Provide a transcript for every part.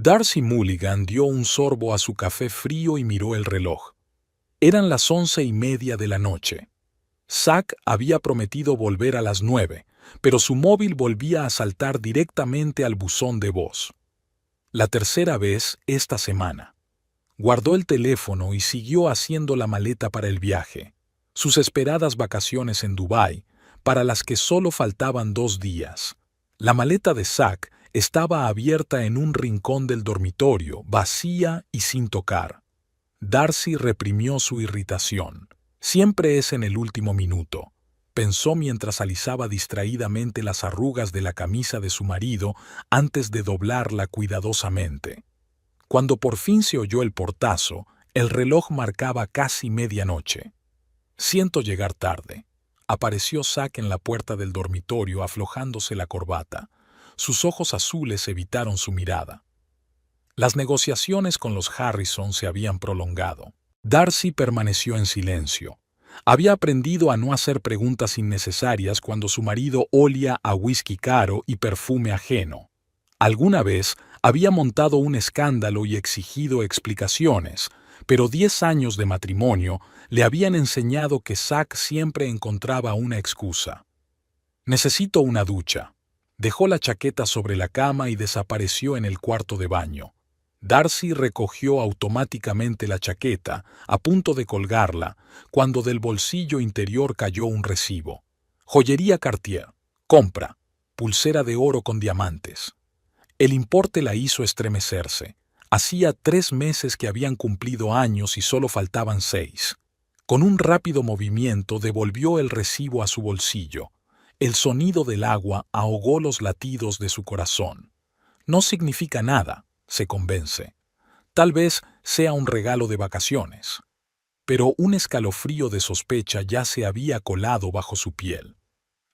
Darcy Mulligan dio un sorbo a su café frío y miró el reloj. Eran las 11:30 de la noche. Zack había prometido volver a las 9, pero su móvil volvía a saltar directamente al buzón de voz. La tercera vez esta semana. Guardó el teléfono y siguió haciendo la maleta para el viaje. Sus esperadas vacaciones en Dubái, para las que solo faltaban 2 días. La maleta de Zack estaba abierta en un rincón del dormitorio, vacía y sin tocar. Darcy reprimió su irritación. Siempre es en el último minuto, pensó mientras alisaba distraídamente las arrugas de la camisa de su marido antes de doblarla cuidadosamente. Cuando por fin se oyó el portazo, el reloj marcaba casi medianoche. Siento llegar tarde. Apareció Zack en la puerta del dormitorio aflojándose la corbata. Sus ojos azules evitaron su mirada. Las negociaciones con los Harrison se habían prolongado. Darcy permaneció en silencio. Había aprendido a no hacer preguntas innecesarias cuando su marido olía a whisky caro y perfume ajeno. Alguna vez había montado un escándalo y exigido explicaciones, pero 10 años de matrimonio le habían enseñado que Zack siempre encontraba una excusa. «Necesito una ducha». Dejó la chaqueta sobre la cama y desapareció en el cuarto de baño. Darcy recogió automáticamente la chaqueta, a punto de colgarla, cuando del bolsillo interior cayó un recibo. Joyería Cartier. Compra. Pulsera de oro con diamantes. El importe la hizo estremecerse. Hacía 3 meses que habían cumplido años y solo faltaban 6. Con un rápido movimiento devolvió el recibo a su bolsillo. El sonido del agua ahogó los latidos de su corazón. No significa nada, se convence. Tal vez sea un regalo de vacaciones. Pero un escalofrío de sospecha ya se había colado bajo su piel.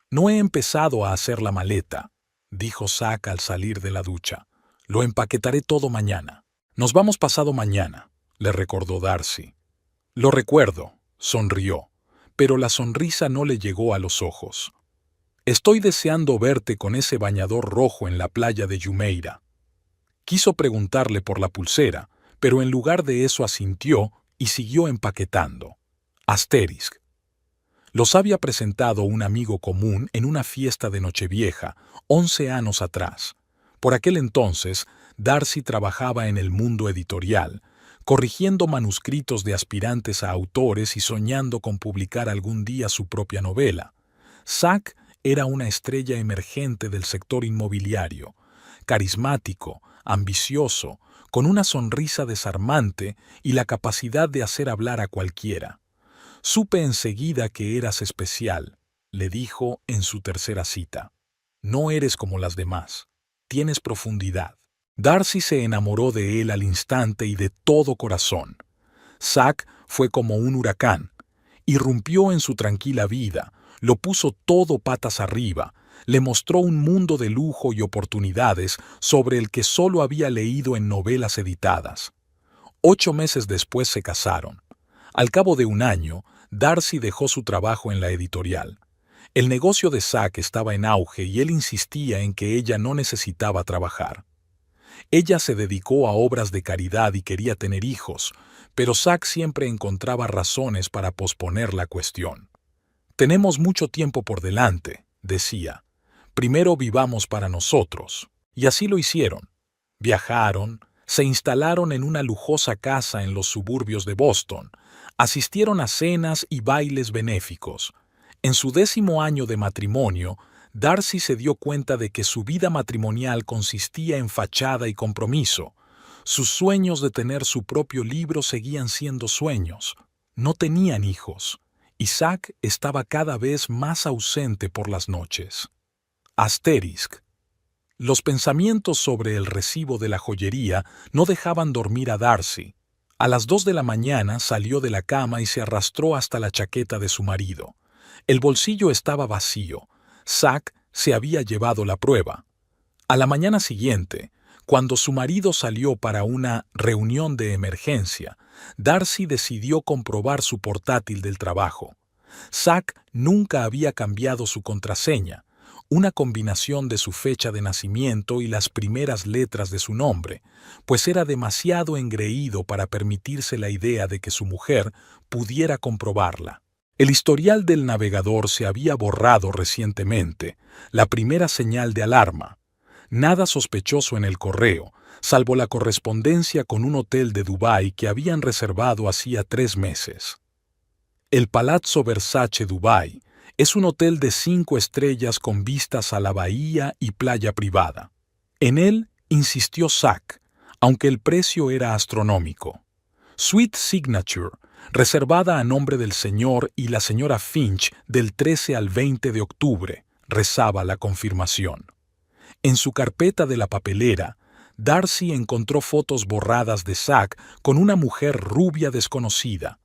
«No he empezado a hacer la maleta», dijo Zack al salir de la ducha. «Lo empaquetaré todo mañana». «Nos vamos pasado mañana», le recordó Darcy. «Lo recuerdo», sonrió, pero la sonrisa no le llegó a los ojos. «Estoy deseando verte con ese bañador rojo en la playa de Jumeirah». Quiso preguntarle por la pulsera, pero en lugar de eso asintió y siguió empaquetando. Asterisk. Los había presentado un amigo común en una fiesta de Nochevieja, 11 años atrás. Por aquel entonces, Darcy trabajaba en el mundo editorial, corrigiendo manuscritos de aspirantes a autores y soñando con publicar algún día su propia novela. Zack era una estrella emergente del sector inmobiliario, carismático, ambicioso, con una sonrisa desarmante y la capacidad de hacer hablar a cualquiera. «Supe enseguida que eras especial», le dijo en su tercera cita. «No eres como las demás. Tienes profundidad». Darcy se enamoró de él al instante y de todo corazón. Zack fue como un huracán. Irrumpió en su tranquila vida, lo puso todo patas arriba, le mostró un mundo de lujo y oportunidades sobre el que solo había leído en novelas editadas. 8 meses después se casaron. Al cabo de un año, Darcy dejó su trabajo en la editorial. El negocio de Zack estaba en auge y él insistía en que ella no necesitaba trabajar. Ella se dedicó a obras de caridad y quería tener hijos, pero Zack siempre encontraba razones para posponer la cuestión. «Tenemos mucho tiempo por delante», decía. «Primero vivamos para nosotros». Y así lo hicieron. Viajaron, se instalaron en una lujosa casa en los suburbios de Boston, asistieron a cenas y bailes benéficos. En su 10º año de matrimonio, Darcy se dio cuenta de que su vida matrimonial consistía en fachada y compromiso. Sus sueños de tener su propio libro seguían siendo sueños. No tenían hijos. Y Zack estaba cada vez más ausente por las noches. Asterisk. Los pensamientos sobre el recibo de la joyería no dejaban dormir a Darcy. A las 2 de la mañana salió de la cama y se arrastró hasta la chaqueta de su marido. El bolsillo estaba vacío. Zack se había llevado la prueba. A la mañana siguiente, cuando su marido salió para una reunión de emergencia, Darcy decidió comprobar su portátil del trabajo. Zack nunca había cambiado su contraseña, una combinación de su fecha de nacimiento y las primeras letras de su nombre, pues era demasiado engreído para permitirse la idea de que su mujer pudiera comprobarla. El historial del navegador se había borrado recientemente, la primera señal de alarma. Nada sospechoso en el correo, salvo la correspondencia con un hotel de Dubái que habían reservado hacía 3 meses. El Palazzo Versace Dubái es un hotel de 5 estrellas con vistas a la bahía y playa privada. En él insistió Zack, aunque el precio era astronómico. Suite Signature, reservada a nombre del señor y la señora Finch del 13 al 20 de octubre, rezaba la confirmación. En su carpeta de la papelera, Darcy encontró fotos borradas de Zack con una mujer rubia desconocida.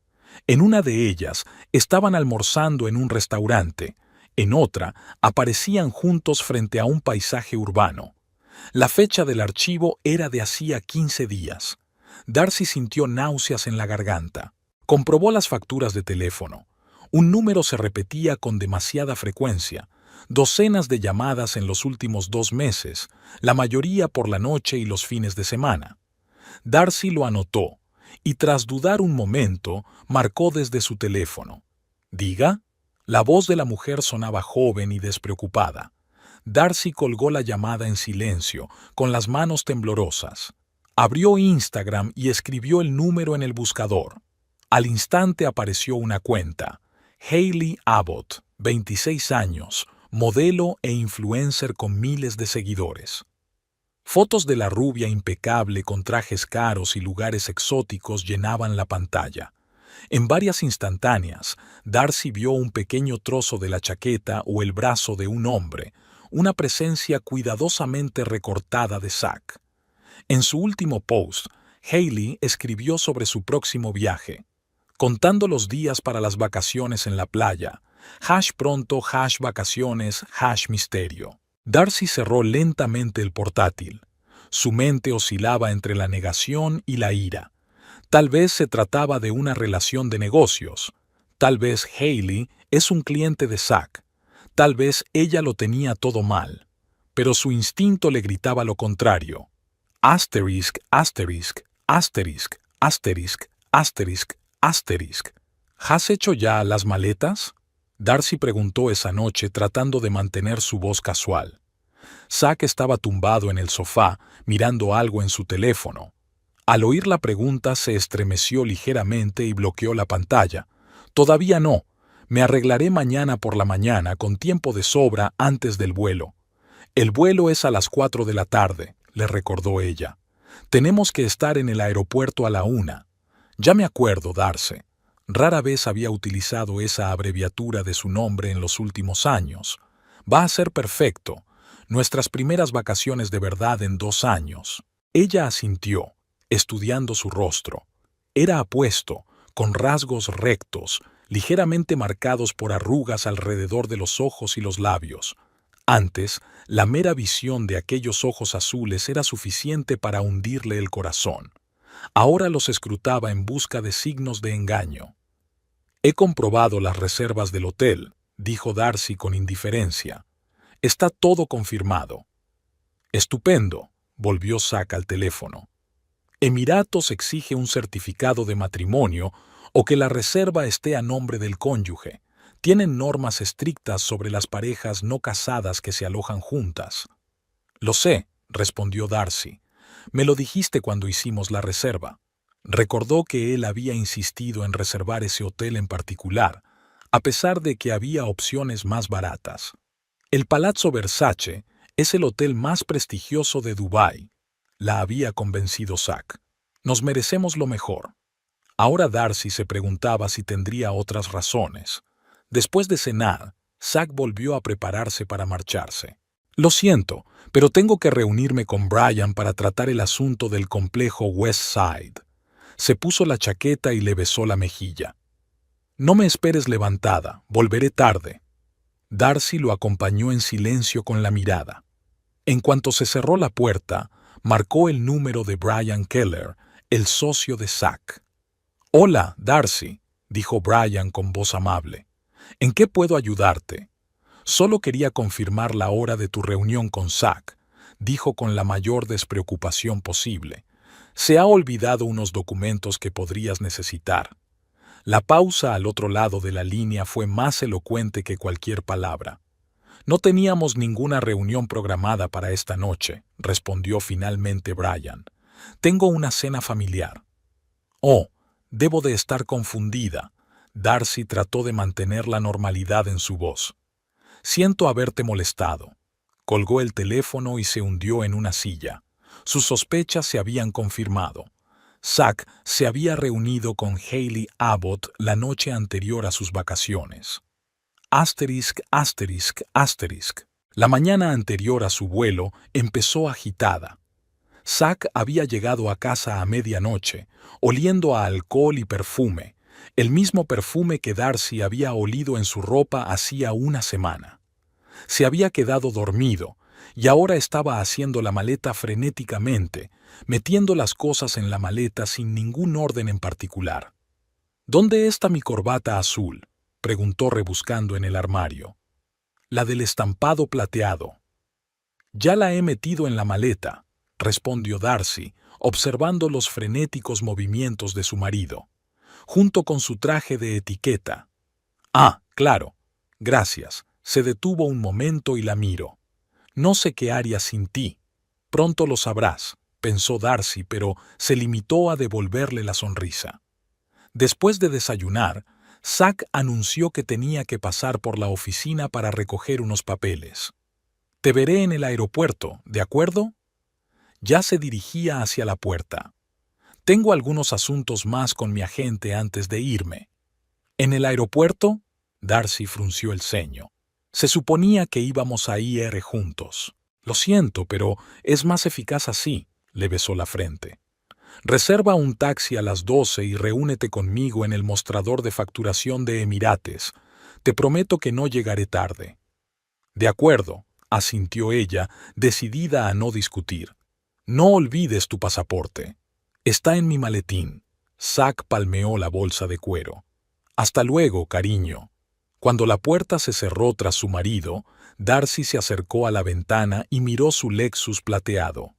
En una de ellas estaban almorzando en un restaurante, en otra aparecían juntos frente a un paisaje urbano. La fecha del archivo era de hacía 15 días. Darcy sintió náuseas en la garganta. Comprobó las facturas de teléfono. Un número se repetía con demasiada frecuencia. Docenas de llamadas en los últimos 2 meses, la mayoría por la noche y los fines de semana. Darcy lo anotó, y tras dudar un momento, marcó desde su teléfono. ¿Diga? La voz de la mujer sonaba joven y despreocupada. Darcy colgó la llamada en silencio, con las manos temblorosas. Abrió Instagram y escribió el número en el buscador. Al instante apareció una cuenta. Hayley Abbott, 26 años, modelo e influencer con miles de seguidores. Fotos de la rubia impecable con trajes caros y lugares exóticos llenaban la pantalla. En varias instantáneas, Darcy vio un pequeño trozo de la chaqueta o el brazo de un hombre, una presencia cuidadosamente recortada de Zack. En su último post, Hayley escribió sobre su próximo viaje. Contando los días para las vacaciones en la playa, #pronto, #vacaciones, #misterio. Darcy cerró lentamente el portátil. Su mente oscilaba entre la negación y la ira. Tal vez se trataba de una relación de negocios. Tal vez Hayley es un cliente de Zack. Tal vez ella lo tenía todo mal. Pero su instinto le gritaba lo contrario. Asterisk, asterisk, asterisk, asterisk, asterisk, asterisk. ¿Has hecho ya las maletas? Darcy preguntó esa noche tratando de mantener su voz casual. Zack estaba tumbado en el sofá, mirando algo en su teléfono. Al oír la pregunta se estremeció ligeramente y bloqueó la pantalla. Todavía no. Me arreglaré mañana por la mañana con tiempo de sobra antes del vuelo. El vuelo es a las 4 de la tarde, le recordó ella. Tenemos que estar en el aeropuerto a la 1. Ya me acuerdo, Darcy. Rara vez había utilizado esa abreviatura de su nombre en los últimos años. Va a ser perfecto. Nuestras primeras vacaciones de verdad en 2 años. Ella asintió, estudiando su rostro. Era apuesto, con rasgos rectos, ligeramente marcados por arrugas alrededor de los ojos y los labios. Antes, la mera visión de aquellos ojos azules era suficiente para hundirle el corazón. Ahora los escrutaba en busca de signos de engaño. He comprobado las reservas del hotel, dijo Darcy con indiferencia. Está todo confirmado. Estupendo, volvió Zack al teléfono. Emiratos exige un certificado de matrimonio o que la reserva esté a nombre del cónyuge. Tienen normas estrictas sobre las parejas no casadas que se alojan juntas. Lo sé, respondió Darcy. Me lo dijiste cuando hicimos la reserva. Recordó que él había insistido en reservar ese hotel en particular, a pesar de que había opciones más baratas. El Palazzo Versace es el hotel más prestigioso de Dubái. La había convencido Zack. Nos merecemos lo mejor. Ahora Darcy se preguntaba si tendría otras razones. Después de cenar, Zack volvió a prepararse para marcharse. Lo siento, pero tengo que reunirme con Brian para tratar el asunto del complejo West Side. Se puso la chaqueta y le besó la mejilla. No me esperes levantada, volveré tarde. Darcy lo acompañó en silencio con la mirada. En cuanto se cerró la puerta, marcó el número de Brian Keller, el socio de Zack. «Hola, Darcy», dijo Brian con voz amable. «¿En qué puedo ayudarte?» Solo quería confirmar la hora de tu reunión con Zack, dijo con la mayor despreocupación posible. Se ha olvidado unos documentos que podrías necesitar. La pausa al otro lado de la línea fue más elocuente que cualquier palabra. No teníamos ninguna reunión programada para esta noche, respondió finalmente Brian. Tengo una cena familiar. Oh, debo de estar confundida. Darcy trató de mantener la normalidad en su voz. Siento haberte molestado. Colgó el teléfono y se hundió en una silla. Sus sospechas se habían confirmado. Zack se había reunido con Hayley Abbott la noche anterior a sus vacaciones. Asterisk, asterisk, asterisk. La mañana anterior a su vuelo empezó agitada. Zack había llegado a casa a medianoche, oliendo a alcohol y perfume, el mismo perfume que Darcy había olido en su ropa hacía una semana. Se había quedado dormido y ahora estaba haciendo la maleta frenéticamente, metiendo las cosas en la maleta sin ningún orden en particular. ¿Dónde está mi corbata azul?, preguntó rebuscando en el armario. La del estampado plateado. Ya la he metido en la maleta, respondió Darcy, observando los frenéticos movimientos de su marido, junto con su traje de etiqueta. Ah, claro. Gracias. Se detuvo un momento y la miró. No sé qué haría sin ti. Pronto lo sabrás, pensó Darcy, pero se limitó a devolverle la sonrisa. Después de desayunar, Zack anunció que tenía que pasar por la oficina para recoger unos papeles. Te veré en el aeropuerto, ¿de acuerdo? Ya se dirigía hacia la puerta. Tengo algunos asuntos más con mi agente antes de irme. ¿En el aeropuerto? Darcy frunció el ceño. Se suponía que íbamos a ir juntos. Lo siento, pero es más eficaz así, le besó la frente. Reserva un taxi a las 12 y reúnete conmigo en el mostrador de facturación de Emirates. Te prometo que no llegaré tarde. De acuerdo, asintió ella, decidida a no discutir. No olvides tu pasaporte. Está en mi maletín. Zack palmeó la bolsa de cuero. Hasta luego, cariño. Cuando la puerta se cerró tras su marido, Darcy se acercó a la ventana y miró su Lexus plateado.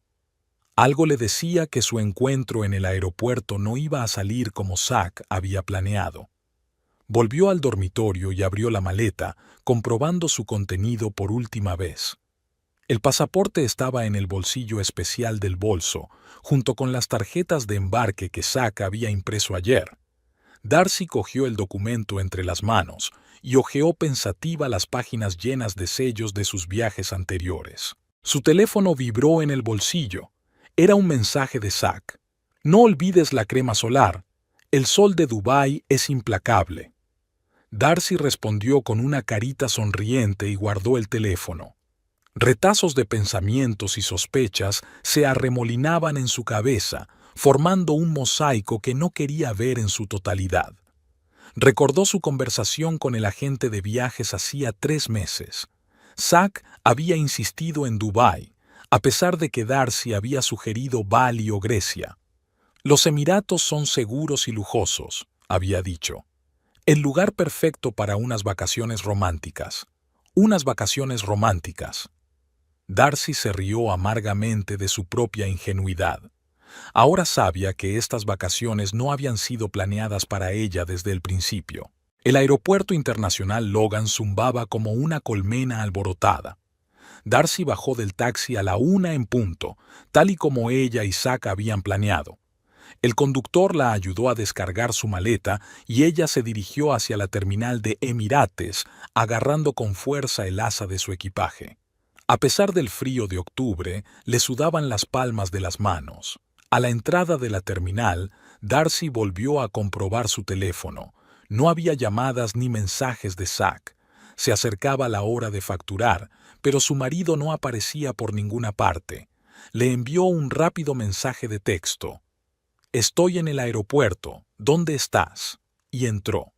Algo le decía que su encuentro en el aeropuerto no iba a salir como Zack había planeado. Volvió al dormitorio y abrió la maleta, comprobando su contenido por última vez. El pasaporte estaba en el bolsillo especial del bolso, junto con las tarjetas de embarque que Zack había impreso ayer. Darcy cogió el documento entre las manos y hojeó pensativa las páginas llenas de sellos de sus viajes anteriores. Su teléfono vibró en el bolsillo. Era un mensaje de Zack. No olvides la crema solar. El sol de Dubái es implacable. Darcy respondió con una carita sonriente y guardó el teléfono. Retazos de pensamientos y sospechas se arremolinaban en su cabeza, formando un mosaico que no quería ver en su totalidad. Recordó su conversación con el agente de viajes hacía 3 meses. Zack había insistido en Dubái, a pesar de que Darcy había sugerido Bali o Grecia. Los Emiratos son seguros y lujosos, había dicho. El lugar perfecto para unas vacaciones románticas. Unas vacaciones románticas. Darcy se rió amargamente de su propia ingenuidad. Ahora sabía que estas vacaciones no habían sido planeadas para ella desde el principio. El aeropuerto internacional Logan zumbaba como una colmena alborotada. Darcy bajó del taxi a la 1 en punto, tal y como ella y Zack habían planeado. El conductor la ayudó a descargar su maleta y ella se dirigió hacia la terminal de Emirates, agarrando con fuerza el asa de su equipaje. A pesar del frío de octubre, le sudaban las palmas de las manos. A la entrada de la terminal, Darcy volvió a comprobar su teléfono. No había llamadas ni mensajes de Zack. Se acercaba la hora de facturar, pero su marido no aparecía por ninguna parte. Le envió un rápido mensaje de texto. «Estoy en el aeropuerto. ¿Dónde estás?» Y entró.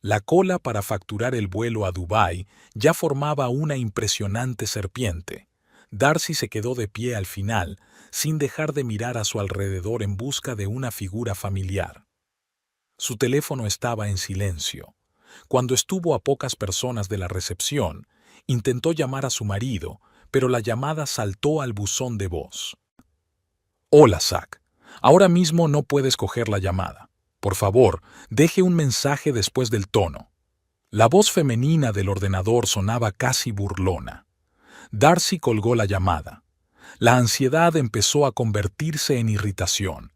La cola para facturar el vuelo a Dubái ya formaba una impresionante serpiente. Darcy se quedó de pie al final, sin dejar de mirar a su alrededor en busca de una figura familiar. Su teléfono estaba en silencio. Cuando estuvo a pocas personas de la recepción, Intentó llamar a su marido, pero la llamada saltó al buzón de voz. Hola, Zack. Ahora mismo no puedes coger la llamada. Por favor, deje un mensaje después del tono. La voz femenina del ordenador sonaba casi burlona. Darcy colgó la llamada. La ansiedad empezó a convertirse en irritación.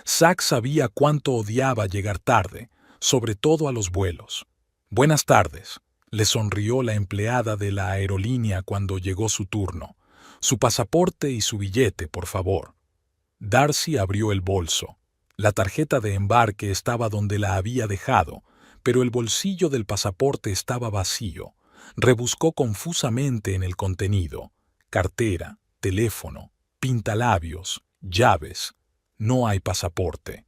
Zack sabía cuánto odiaba llegar tarde, sobre todo a los vuelos. Buenas tardes, le sonrió la empleada de la aerolínea cuando llegó su turno. Su pasaporte y su billete, por favor. Darcy abrió el bolso. La tarjeta de embarque estaba donde la había dejado, pero el bolsillo del pasaporte estaba vacío. Rebuscó confusamente en el contenido. Cartera, teléfono, pintalabios, llaves. No hay pasaporte.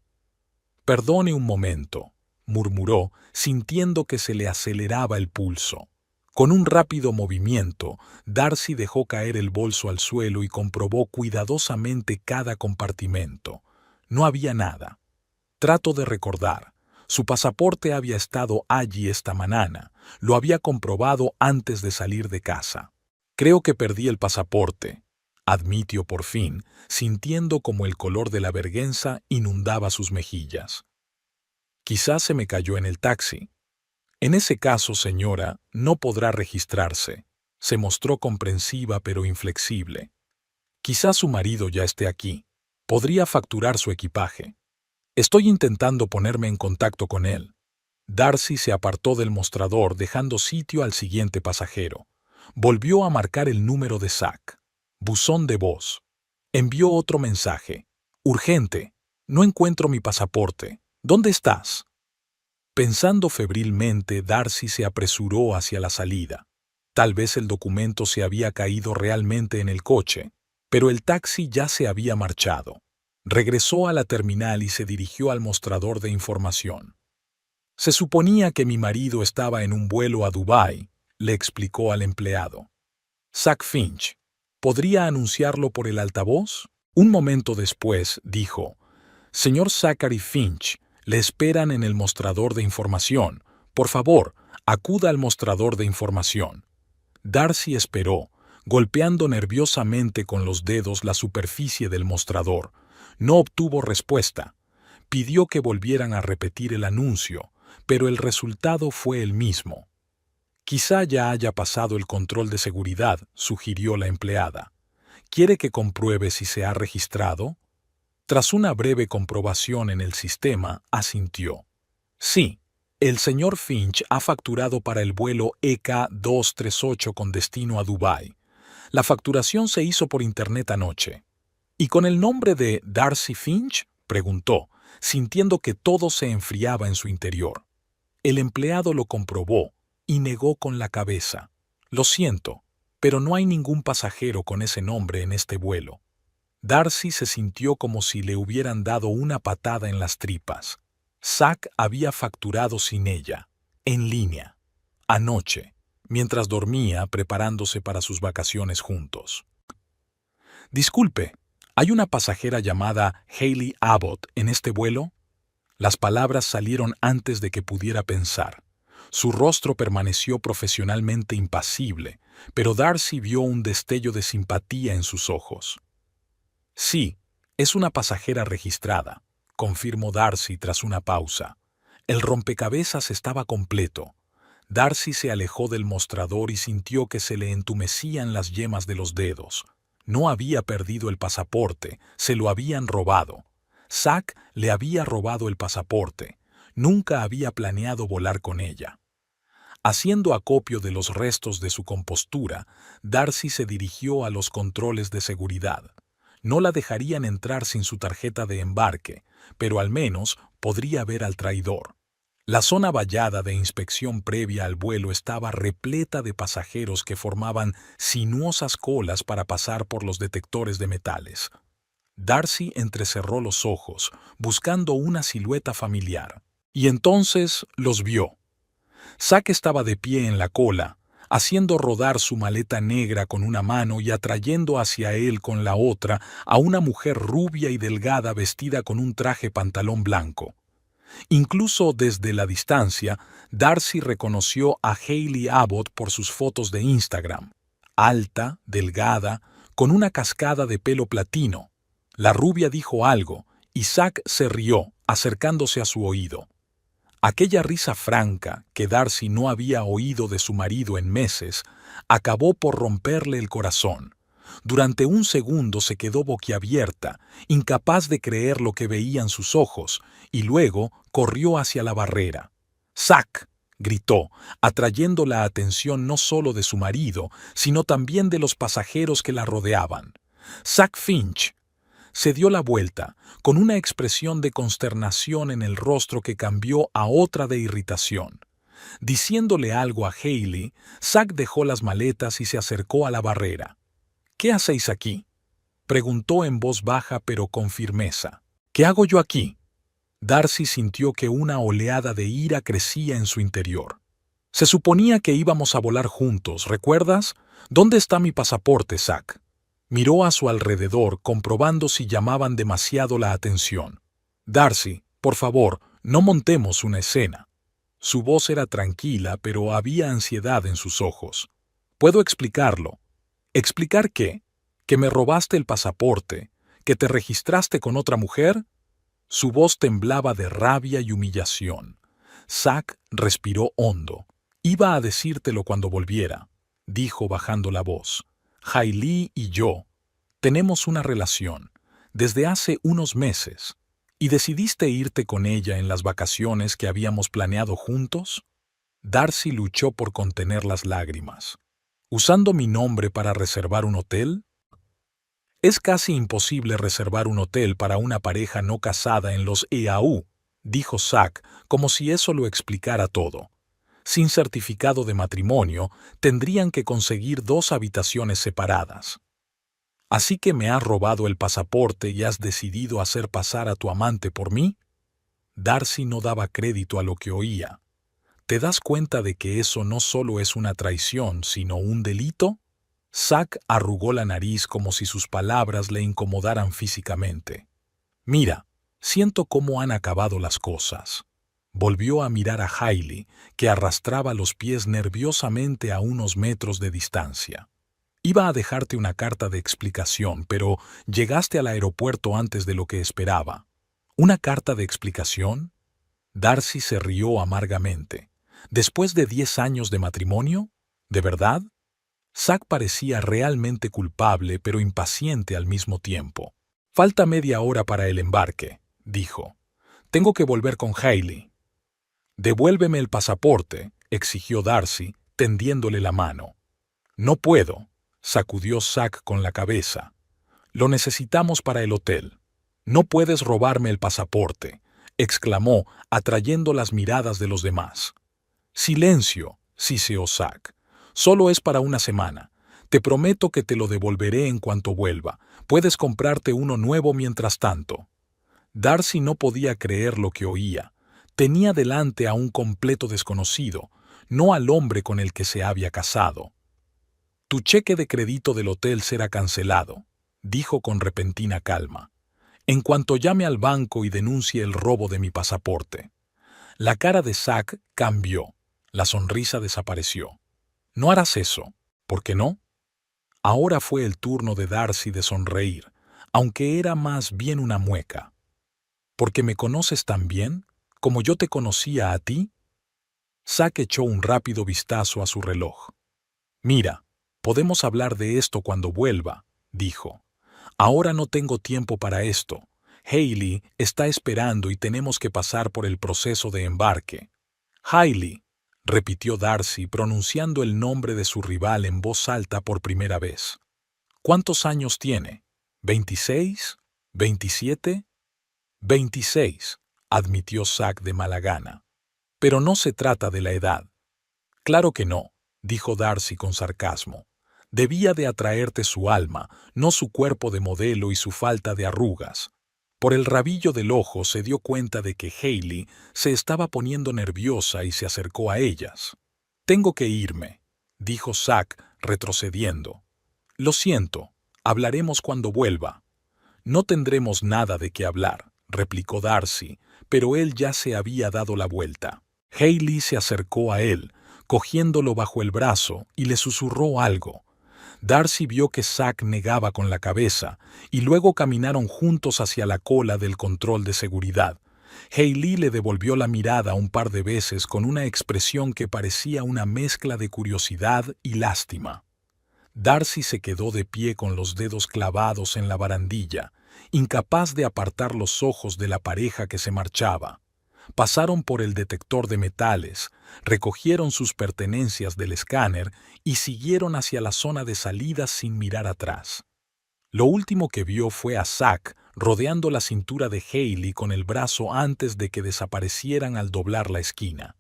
Perdone un momento, murmuró, sintiendo que se le aceleraba el pulso. Con un rápido movimiento, Darcy dejó caer el bolso al suelo y comprobó cuidadosamente cada compartimento. No había nada. Trato de recordar. Su pasaporte había estado allí esta mañana. Lo había comprobado antes de salir de casa. Creo que perdí el pasaporte, admitió por fin, sintiendo como el color de la vergüenza inundaba sus mejillas. Quizás se me cayó en el taxi. En ese caso, señora, no podrá registrarse. Se mostró comprensiva pero inflexible. Quizás su marido ya esté aquí. Podría facturar su equipaje. Estoy intentando ponerme en contacto con él. Darcy se apartó del mostrador dejando sitio al siguiente pasajero. Volvió a marcar el número de Zack. Buzón de voz. Envió otro mensaje. Urgente. No encuentro mi pasaporte. ¿Dónde estás? Pensando febrilmente, Darcy se apresuró hacia la salida. Tal vez el documento se había caído realmente en el coche, pero el taxi ya se había marchado. Regresó a la terminal y se dirigió al mostrador de información. Se suponía que mi marido estaba en un vuelo a Dubái, le explicó al empleado. Zack Finch, ¿podría anunciarlo por el altavoz? Un momento después, dijo, Señor Zachary Finch, le esperan en el mostrador de información. Por favor, acuda al mostrador de información. Darcy esperó, golpeando nerviosamente con los dedos la superficie del mostrador. No obtuvo respuesta. Pidió que volvieran a repetir el anuncio, pero el resultado fue el mismo. Quizá ya haya pasado el control de seguridad, sugirió la empleada. ¿Quiere que compruebe si se ha registrado? Tras una breve comprobación en el sistema, asintió. Sí, el señor Finch ha facturado para el vuelo EK-238 con destino a Dubái. La facturación se hizo por internet anoche. ¿Y con el nombre de Darcy Finch? Preguntó, sintiendo que todo se enfriaba en su interior. El empleado lo comprobó y negó con la cabeza. Lo siento, pero no hay ningún pasajero con ese nombre en este vuelo. Darcy se sintió como si le hubieran dado una patada en las tripas. Zack había facturado sin ella, en línea, anoche, mientras dormía preparándose para sus vacaciones juntos. Disculpe, ¿hay una pasajera llamada Hayley Abbott en este vuelo? Las palabras salieron antes de que pudiera pensar. Su rostro permaneció profesionalmente impasible, pero Darcy vio un destello de simpatía en sus ojos. Sí, es una pasajera registrada, confirmó Darcy tras una pausa. El rompecabezas estaba completo. Darcy se alejó del mostrador y sintió que se le entumecían las yemas de los dedos. No había perdido el pasaporte, se lo habían robado. Zack le había robado el pasaporte. Nunca había planeado volar con ella. Haciendo acopio de los restos de su compostura, Darcy se dirigió a los controles de seguridad. No la dejarían entrar sin su tarjeta de embarque, pero al menos podría ver al traidor. La zona vallada de inspección previa al vuelo estaba repleta de pasajeros que formaban sinuosas colas para pasar por los detectores de metales. Darcy entrecerró los ojos, buscando una silueta familiar, y entonces los vio. Zack estaba de pie en la cola, haciendo rodar su maleta negra con una mano y atrayendo hacia él con la otra a una mujer rubia y delgada vestida con un traje pantalón blanco. Incluso desde la distancia, Darcy reconoció a Hayley Abbott por sus fotos de Instagram. Alta, delgada, con una cascada de pelo platino. La rubia dijo algo, y Zack se rió, acercándose a su oído. Aquella risa franca, que Darcy no había oído de su marido en meses, acabó por romperle el corazón. Durante un segundo se quedó boquiabierta, incapaz de creer lo que veían sus ojos, y luego corrió hacia la barrera. «¡Zack!», gritó, atrayendo la atención no solo de su marido, sino también de los pasajeros que la rodeaban. «¡Zack Finch!». Se dio la vuelta, con una expresión de consternación en el rostro que cambió a otra de irritación. Diciéndole algo a Hayley, Zack dejó las maletas y se acercó a la barrera. «¿Qué hacéis aquí?», preguntó en voz baja pero con firmeza. «¿Qué hago yo aquí?». Darcy sintió que una oleada de ira crecía en su interior. «Se suponía que íbamos a volar juntos, ¿recuerdas? ¿Dónde está mi pasaporte, Zack?». Miró a su alrededor, comprobando si llamaban demasiado la atención. «Darcy, por favor, no montemos una escena». Su voz era tranquila, pero había ansiedad en sus ojos. «Puedo explicarlo». «¿Explicar qué? ¿Que me robaste el pasaporte? ¿Que te registraste con otra mujer?». Su voz temblaba de rabia y humillación. Zack respiró hondo. «Iba a decírtelo cuando volviera», dijo bajando la voz. «Hayley y yo tenemos una relación desde hace unos meses. ¿Y decidiste irte con ella en las vacaciones que habíamos planeado juntos?». Darcy luchó por contener las lágrimas. «¿Usando mi nombre para reservar un hotel?». «Es casi imposible reservar un hotel para una pareja no casada en los EAU», dijo Zack, como si eso lo explicara todo. «Sin certificado de matrimonio, tendrían que conseguir 2 habitaciones separadas». «¿Así que me has robado el pasaporte y has decidido hacer pasar a tu amante por mí?». Darcy no daba crédito a lo que oía. «¿Te das cuenta de que eso no solo es una traición, sino un delito?». Zack arrugó la nariz como si sus palabras le incomodaran físicamente. «Mira, siento cómo han acabado las cosas». Volvió a mirar a Hayley, que arrastraba los pies nerviosamente a unos metros de distancia. «Iba a dejarte una carta de explicación, pero llegaste al aeropuerto antes de lo que esperaba». «¿Una carta de explicación?». Darcy se rió amargamente. «¿Después de 10 años de matrimonio? ¿De verdad?». Zack parecía realmente culpable, pero impaciente al mismo tiempo. «Falta media hora para el embarque», dijo. «Tengo que volver con Hayley». «Devuélveme el pasaporte», exigió Darcy, tendiéndole la mano. «No puedo», sacudió Zack con la cabeza. «Lo necesitamos para el hotel». «No puedes robarme el pasaporte», exclamó, atrayendo las miradas de los demás. «Silencio», siseó Zack. «Solo es para una semana. Te prometo que te lo devolveré en cuanto vuelva. Puedes comprarte uno nuevo mientras tanto». Darcy no podía creer lo que oía. Tenía delante a un completo desconocido, no al hombre con el que se había casado. «Tu cheque de crédito del hotel será cancelado», dijo con repentina calma, «en cuanto llame al banco y denuncie el robo de mi pasaporte». La cara de Zack cambió. La sonrisa desapareció. «No harás eso. ¿Por qué no?». Ahora fue el turno de Darcy de sonreír, aunque era más bien una mueca. «¿Porque me conoces tan bien, como yo te conocía a ti?». Zack echó un rápido vistazo a su reloj. «Mira, podemos hablar de esto cuando vuelva», dijo. «Ahora no tengo tiempo para esto. Hayley está esperando y tenemos que pasar por el proceso de embarque». «Hayley», repitió Darcy, pronunciando el nombre de su rival en voz alta por primera vez. «¿Cuántos años tiene? ¿26? ¿27? «26», admitió Zack de mala gana. «Pero no se trata de la edad». «Claro que no», dijo Darcy con sarcasmo. «Debía de atraerte su alma, no su cuerpo de modelo y su falta de arrugas». Por el rabillo del ojo se dio cuenta de que Hayley se estaba poniendo nerviosa y se acercó a ellas. «Tengo que irme», dijo Zack, retrocediendo. «Lo siento, hablaremos cuando vuelva». «No tendremos nada de qué hablar», replicó Darcy, pero él ya se había dado la vuelta. Hailey se acercó a él, cogiéndolo bajo el brazo, y le susurró algo. Darcy vio que Zack negaba con la cabeza, y luego caminaron juntos hacia la cola del control de seguridad. Hailey le devolvió la mirada un par de veces con una expresión que parecía una mezcla de curiosidad y lástima. Darcy se quedó de pie con los dedos clavados en la barandilla, incapaz de apartar los ojos de la pareja que se marchaba. Pasaron por el detector de metales, recogieron sus pertenencias del escáner y siguieron hacia la zona de salida sin mirar atrás. Lo último que vio fue a Zack rodeando la cintura de Hailey con el brazo antes de que desaparecieran al doblar la esquina.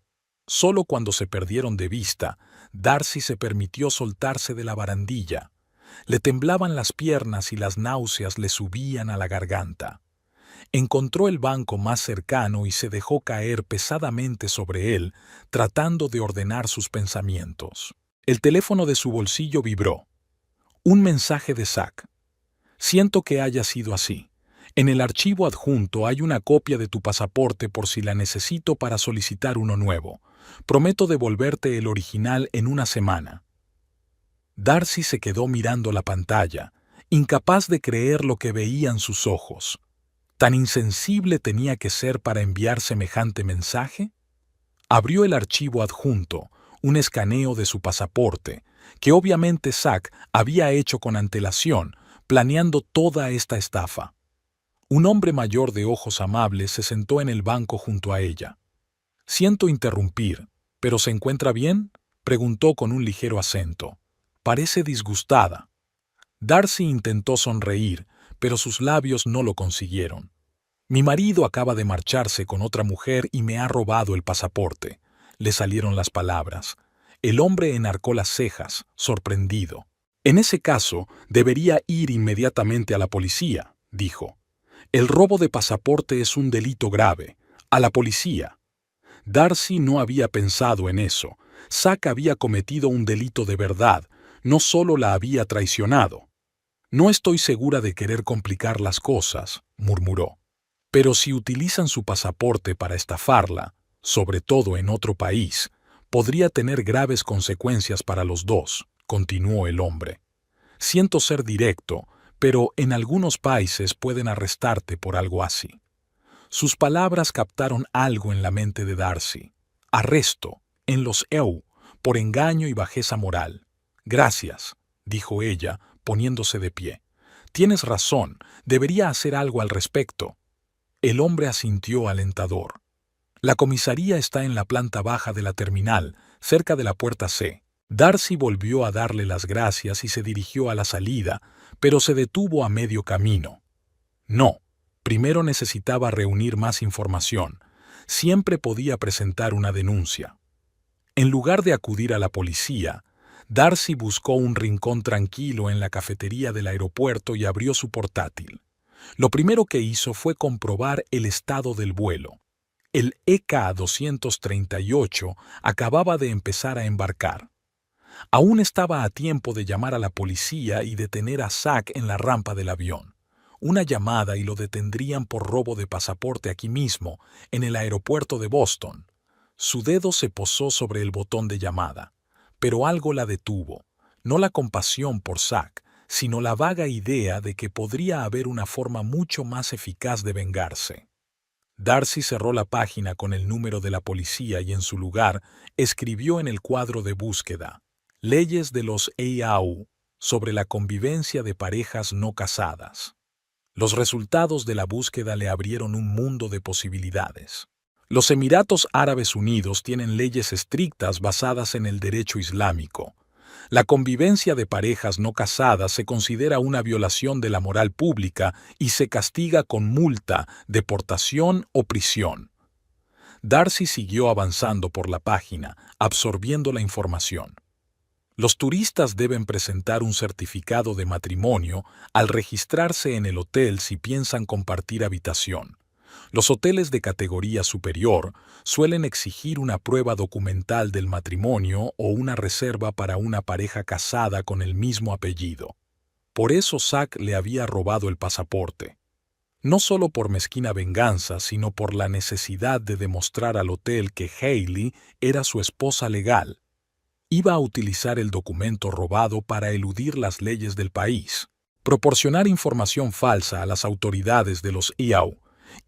Solo cuando se perdieron de vista, Darcy se permitió soltarse de la barandilla. Le temblaban las piernas y las náuseas le subían a la garganta. Encontró el banco más cercano y se dejó caer pesadamente sobre él, tratando de ordenar sus pensamientos. El teléfono de su bolsillo vibró. Un mensaje de Zack. Siento que haya sido así. En el archivo adjunto hay una copia de tu pasaporte por si la necesito para solicitar uno nuevo. Prometo devolverte el original en una semana. Darcy se quedó mirando la pantalla, incapaz de creer lo que veían sus ojos. ¿Tan insensible tenía que ser para enviar semejante mensaje? Abrió el archivo adjunto, un escaneo de su pasaporte, que obviamente Zack había hecho con antelación, planeando toda esta estafa. Un hombre mayor de ojos amables se sentó en el banco junto a ella. «Siento interrumpir, ¿pero se encuentra bien?», preguntó con un ligero acento. Parece disgustada. Darcy intentó sonreír, pero sus labios no lo consiguieron. «Mi marido acaba de marcharse con otra mujer y me ha robado el pasaporte», le salieron las palabras. El hombre enarcó las cejas, sorprendido. «En ese caso, debería ir inmediatamente a la policía», dijo. «El robo de pasaporte es un delito grave. A la policía». Darcy no había pensado en eso. Zack había cometido un delito de verdad, no solo la había traicionado. «No estoy segura de querer complicar las cosas», murmuró. «Pero si utilizan su pasaporte para estafarla, sobre todo en otro país, podría tener graves consecuencias para los dos», continuó el hombre. «Siento ser directo, pero en algunos países pueden arrestarte por algo así». Sus palabras captaron algo en la mente de Darcy. «Arresto, en los EU, por engaño y bajeza moral». «Gracias», dijo ella, poniéndose de pie. «Tienes razón, debería hacer algo al respecto». El hombre asintió alentador. «La comisaría está en la planta baja de la terminal, cerca de la puerta C». Darcy volvió a darle las gracias y se dirigió a la salida, pero se detuvo a medio camino. No, primero necesitaba reunir más información. Siempre podía presentar una denuncia. En lugar de acudir a la policía, Darcy buscó un rincón tranquilo en la cafetería del aeropuerto y abrió su portátil. Lo primero que hizo fue comprobar el estado del vuelo. El EK-238 acababa de empezar a embarcar. Aún estaba a tiempo de llamar a la policía y detener a Zack en la rampa del avión. Una llamada y lo detendrían por robo de pasaporte aquí mismo, en el aeropuerto de Boston. Su dedo se posó sobre el botón de llamada, pero algo la detuvo. No la compasión por Zack, sino la vaga idea de que podría haber una forma mucho más eficaz de vengarse. Darcy cerró la página con el número de la policía y en su lugar escribió en el cuadro de búsqueda: «Leyes de los EAU sobre la convivencia de parejas no casadas». Los resultados de la búsqueda le abrieron un mundo de posibilidades. Los Emiratos Árabes Unidos tienen leyes estrictas basadas en el derecho islámico. La convivencia de parejas no casadas se considera una violación de la moral pública y se castiga con multa, deportación o prisión. Darcy siguió avanzando por la página, absorbiendo la información. Los turistas deben presentar un certificado de matrimonio al registrarse en el hotel si piensan compartir habitación. Los hoteles de categoría superior suelen exigir una prueba documental del matrimonio o una reserva para una pareja casada con el mismo apellido. Por eso Zack le había robado el pasaporte. no solo por mezquina venganza, sino por la necesidad de demostrar al hotel que Hailey era su esposa legal. Iba a utilizar el documento robado para eludir las leyes del país, proporcionar información falsa a las autoridades de los IAU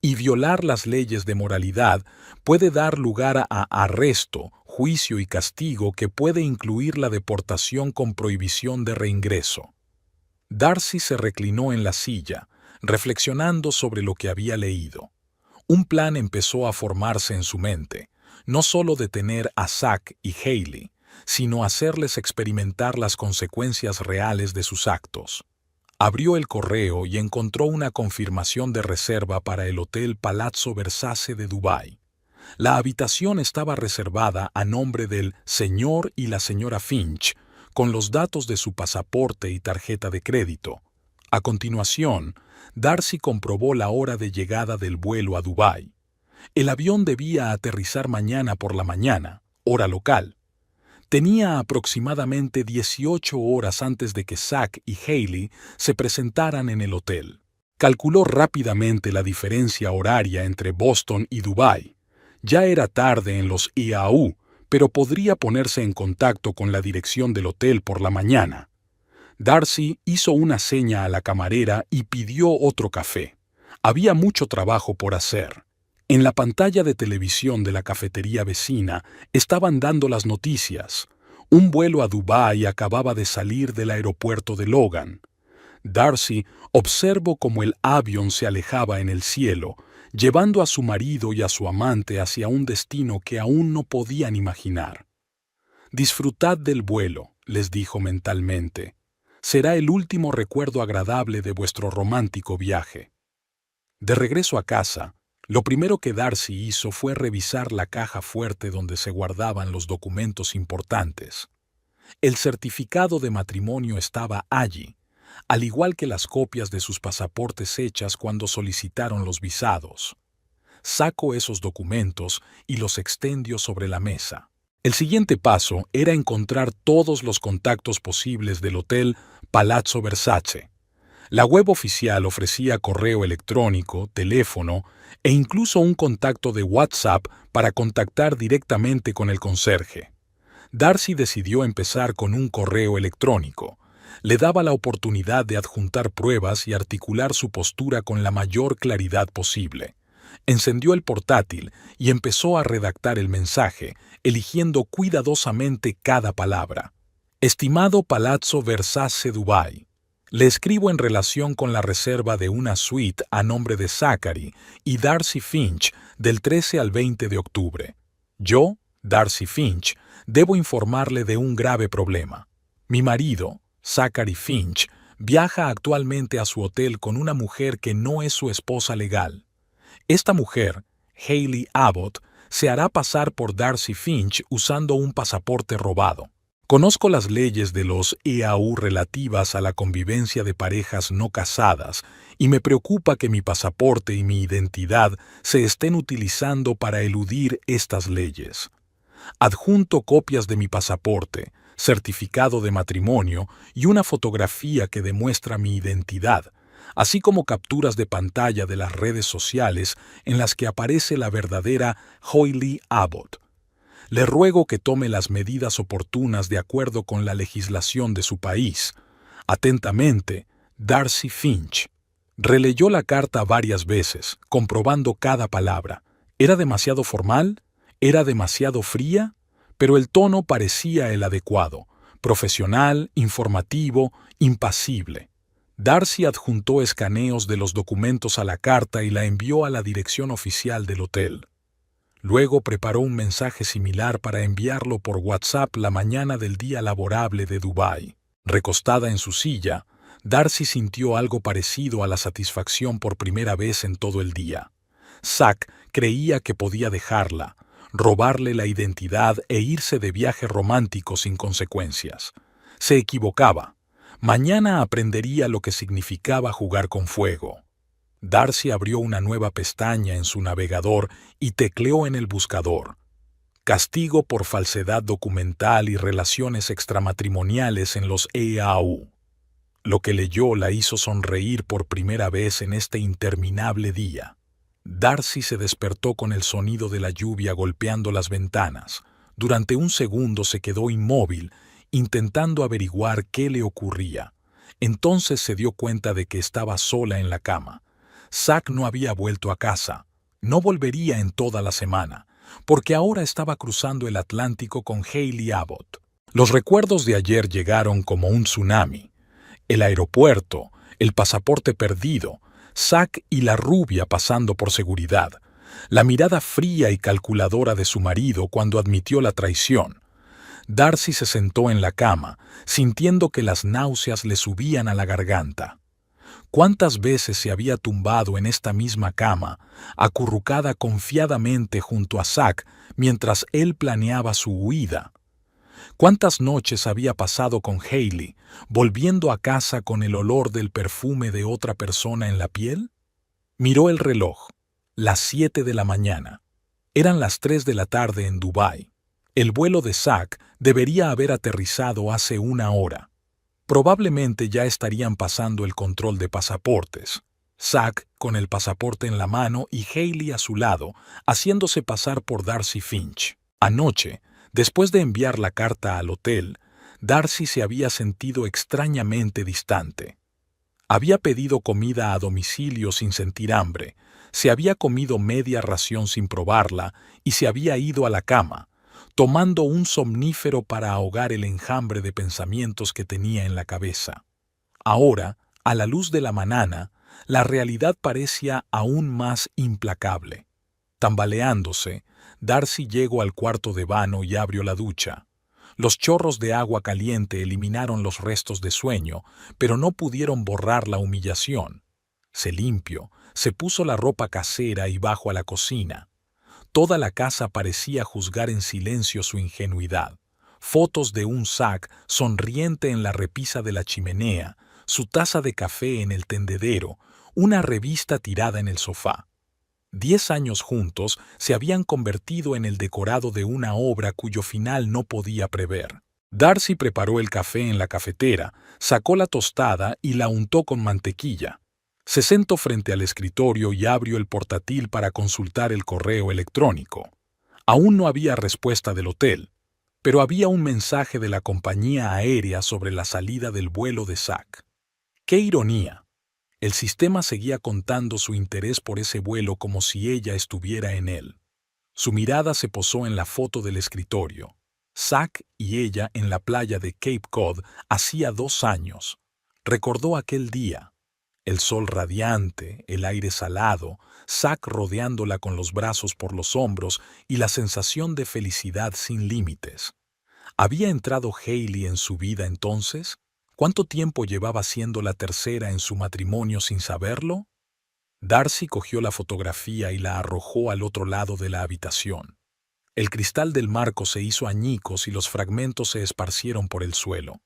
y violar las leyes de moralidad puede dar lugar a arresto, juicio y castigo que puede incluir la deportación con prohibición de reingreso. Darcy se reclinó en la silla, reflexionando sobre lo que había leído. Un plan empezó a formarse en su mente, no solo detener a Zack y Hailey, sino hacerles experimentar las consecuencias reales de sus actos. Abrió el correo y encontró una confirmación de reserva para el Hotel Palazzo Versace de Dubái. La habitación estaba reservada a nombre del señor y la señora Finch, con los datos de su pasaporte y tarjeta de crédito. A continuación, Darcy comprobó la hora de llegada del vuelo a Dubái. El avión debía aterrizar mañana por la mañana, hora local. Tenía aproximadamente 18 horas antes de que Zack y Hailey se presentaran en el hotel. Calculó rápidamente la diferencia horaria entre Boston y Dubái. Ya era tarde en los IAU, pero podría ponerse en contacto con la dirección del hotel por la mañana. Darcy hizo una seña a la camarera y pidió otro café. Había mucho trabajo por hacer. En la pantalla de televisión de la cafetería vecina estaban dando las noticias. Un vuelo a Dubái acababa de salir del aeropuerto de Logan. Darcy observó cómo el avión se alejaba en el cielo, llevando a su marido y a su amante hacia un destino que aún no podían imaginar. «Disfrutad del vuelo», les dijo mentalmente. «Será el último recuerdo agradable de vuestro romántico viaje». De regreso a casa, lo primero que Darcy hizo fue revisar la caja fuerte donde se guardaban los documentos importantes. El certificado de matrimonio estaba allí, al igual que las copias de sus pasaportes hechas cuando solicitaron los visados. Sacó esos documentos y los extendió sobre la mesa. El siguiente paso era encontrar todos los contactos posibles del Hotel Palazzo Versace. La web oficial ofrecía correo electrónico, teléfono e incluso un contacto de WhatsApp para contactar directamente con el conserje. Darcy decidió empezar con un correo electrónico. Le daba la oportunidad de adjuntar pruebas y articular su postura con la mayor claridad posible. Encendió el portátil y empezó a redactar el mensaje, eligiendo cuidadosamente cada palabra. Estimado Palazzo Versace Dubái, le escribo en relación con la reserva de una suite a nombre de Zachary y Darcy Finch del 13 al 20 de octubre. Yo, Darcy Finch, debo informarle de un grave problema. Mi marido, Zachary Finch, viaja actualmente a su hotel con una mujer que no es su esposa legal. Esta mujer, Hailey Abbott, se hará pasar por Darcy Finch usando un pasaporte robado. Conozco las leyes de los IAU relativas a la convivencia de parejas no casadas y me preocupa que mi pasaporte y mi identidad se estén utilizando para eludir estas leyes. Adjunto copias de mi pasaporte, certificado de matrimonio y una fotografía que demuestra mi identidad, así como capturas de pantalla de las redes sociales en las que aparece la verdadera Hailey Abbott. Le ruego que tome las medidas oportunas de acuerdo con la legislación de su país. Atentamente, Darcy Finch. Releyó la carta varias veces, comprobando cada palabra. ¿Era demasiado formal? ¿Era demasiado fría? Pero el tono parecía el adecuado, profesional, informativo, impasible. Darcy adjuntó escaneos de los documentos a la carta y la envió a la dirección oficial del hotel. Luego preparó un mensaje similar para enviarlo por WhatsApp la mañana del día laborable de Dubái. Recostada en su silla, Darcy sintió algo parecido a la satisfacción por primera vez en todo el día. Zack creía que podía dejarla, robarle la identidad e irse de viaje romántico sin consecuencias. Se equivocaba. Mañana aprendería lo que significaba jugar con fuego. Darcy abrió una nueva pestaña en su navegador y tecleó en el buscador. Castigo por falsedad documental y relaciones extramatrimoniales en los EAU. Lo que leyó la hizo sonreír por primera vez en este interminable día. Darcy se despertó con el sonido de la lluvia golpeando las ventanas. Durante un segundo se quedó inmóvil, intentando averiguar qué le ocurría. Entonces se dio cuenta de que estaba sola en la cama. Zack no había vuelto a casa. No volvería en toda la semana, porque ahora estaba cruzando el Atlántico con Hayley Abbott. Los recuerdos de ayer llegaron como un tsunami. El aeropuerto, el pasaporte perdido, Zack y la rubia pasando por seguridad, la mirada fría y calculadora de su marido cuando admitió la traición. Darcy se sentó en la cama, sintiendo que las náuseas le subían a la garganta. ¿Cuántas veces se había tumbado en esta misma cama, acurrucada confiadamente junto a Zack mientras él planeaba su huida? ¿Cuántas noches había pasado con Hayley, volviendo a casa con el olor del perfume de otra persona en la piel? Miró el reloj. Las 7 de la mañana. Eran las 3 de la tarde en Dubái. El vuelo de Zack debería haber aterrizado hace una hora. Probablemente ya estarían pasando el control de pasaportes. Zack con el pasaporte en la mano y Hayley a su lado, haciéndose pasar por Darcy Finch. Anoche, después de enviar la carta al hotel, Darcy se había sentido extrañamente distante. Había pedido comida a domicilio sin sentir hambre, se había comido media ración sin probarla y se había ido a la cama, tomando un somnífero para ahogar el enjambre de pensamientos que tenía en la cabeza. Ahora, a la luz de la mañana, la realidad parecía aún más implacable. Tambaleándose, Darcy llegó al cuarto de baño y abrió la ducha. Los chorros de agua caliente eliminaron los restos de sueño, pero no pudieron borrar la humillación. Se limpió, se puso la ropa casera y bajó a la cocina. Toda la casa parecía juzgar en silencio su ingenuidad. Fotos de un Zack sonriente en la repisa de la chimenea, su taza de café en el tendedero, una revista tirada en el sofá. 10 años juntos se habían convertido en el decorado de una obra cuyo final no podía prever. Darcy preparó el café en la cafetera, sacó la tostada y la untó con mantequilla. Se sentó frente al escritorio y abrió el portátil para consultar el correo electrónico. Aún no había respuesta del hotel, pero había un mensaje de la compañía aérea sobre la salida del vuelo de Zack. ¡Qué ironía! El sistema seguía contando su interés por ese vuelo como si ella estuviera en él. Su mirada se posó en la foto del escritorio. Zack y ella en la playa de Cape Cod hacía 2 años. Recordó aquel día. El sol radiante, el aire salado, Zack rodeándola con los brazos por los hombros y la sensación de felicidad sin límites. ¿Había entrado Hayley en su vida entonces? ¿Cuánto tiempo llevaba siendo la tercera en su matrimonio sin saberlo? Darcy cogió la fotografía y la arrojó al otro lado de la habitación. El cristal del marco se hizo añicos y los fragmentos se esparcieron por el suelo.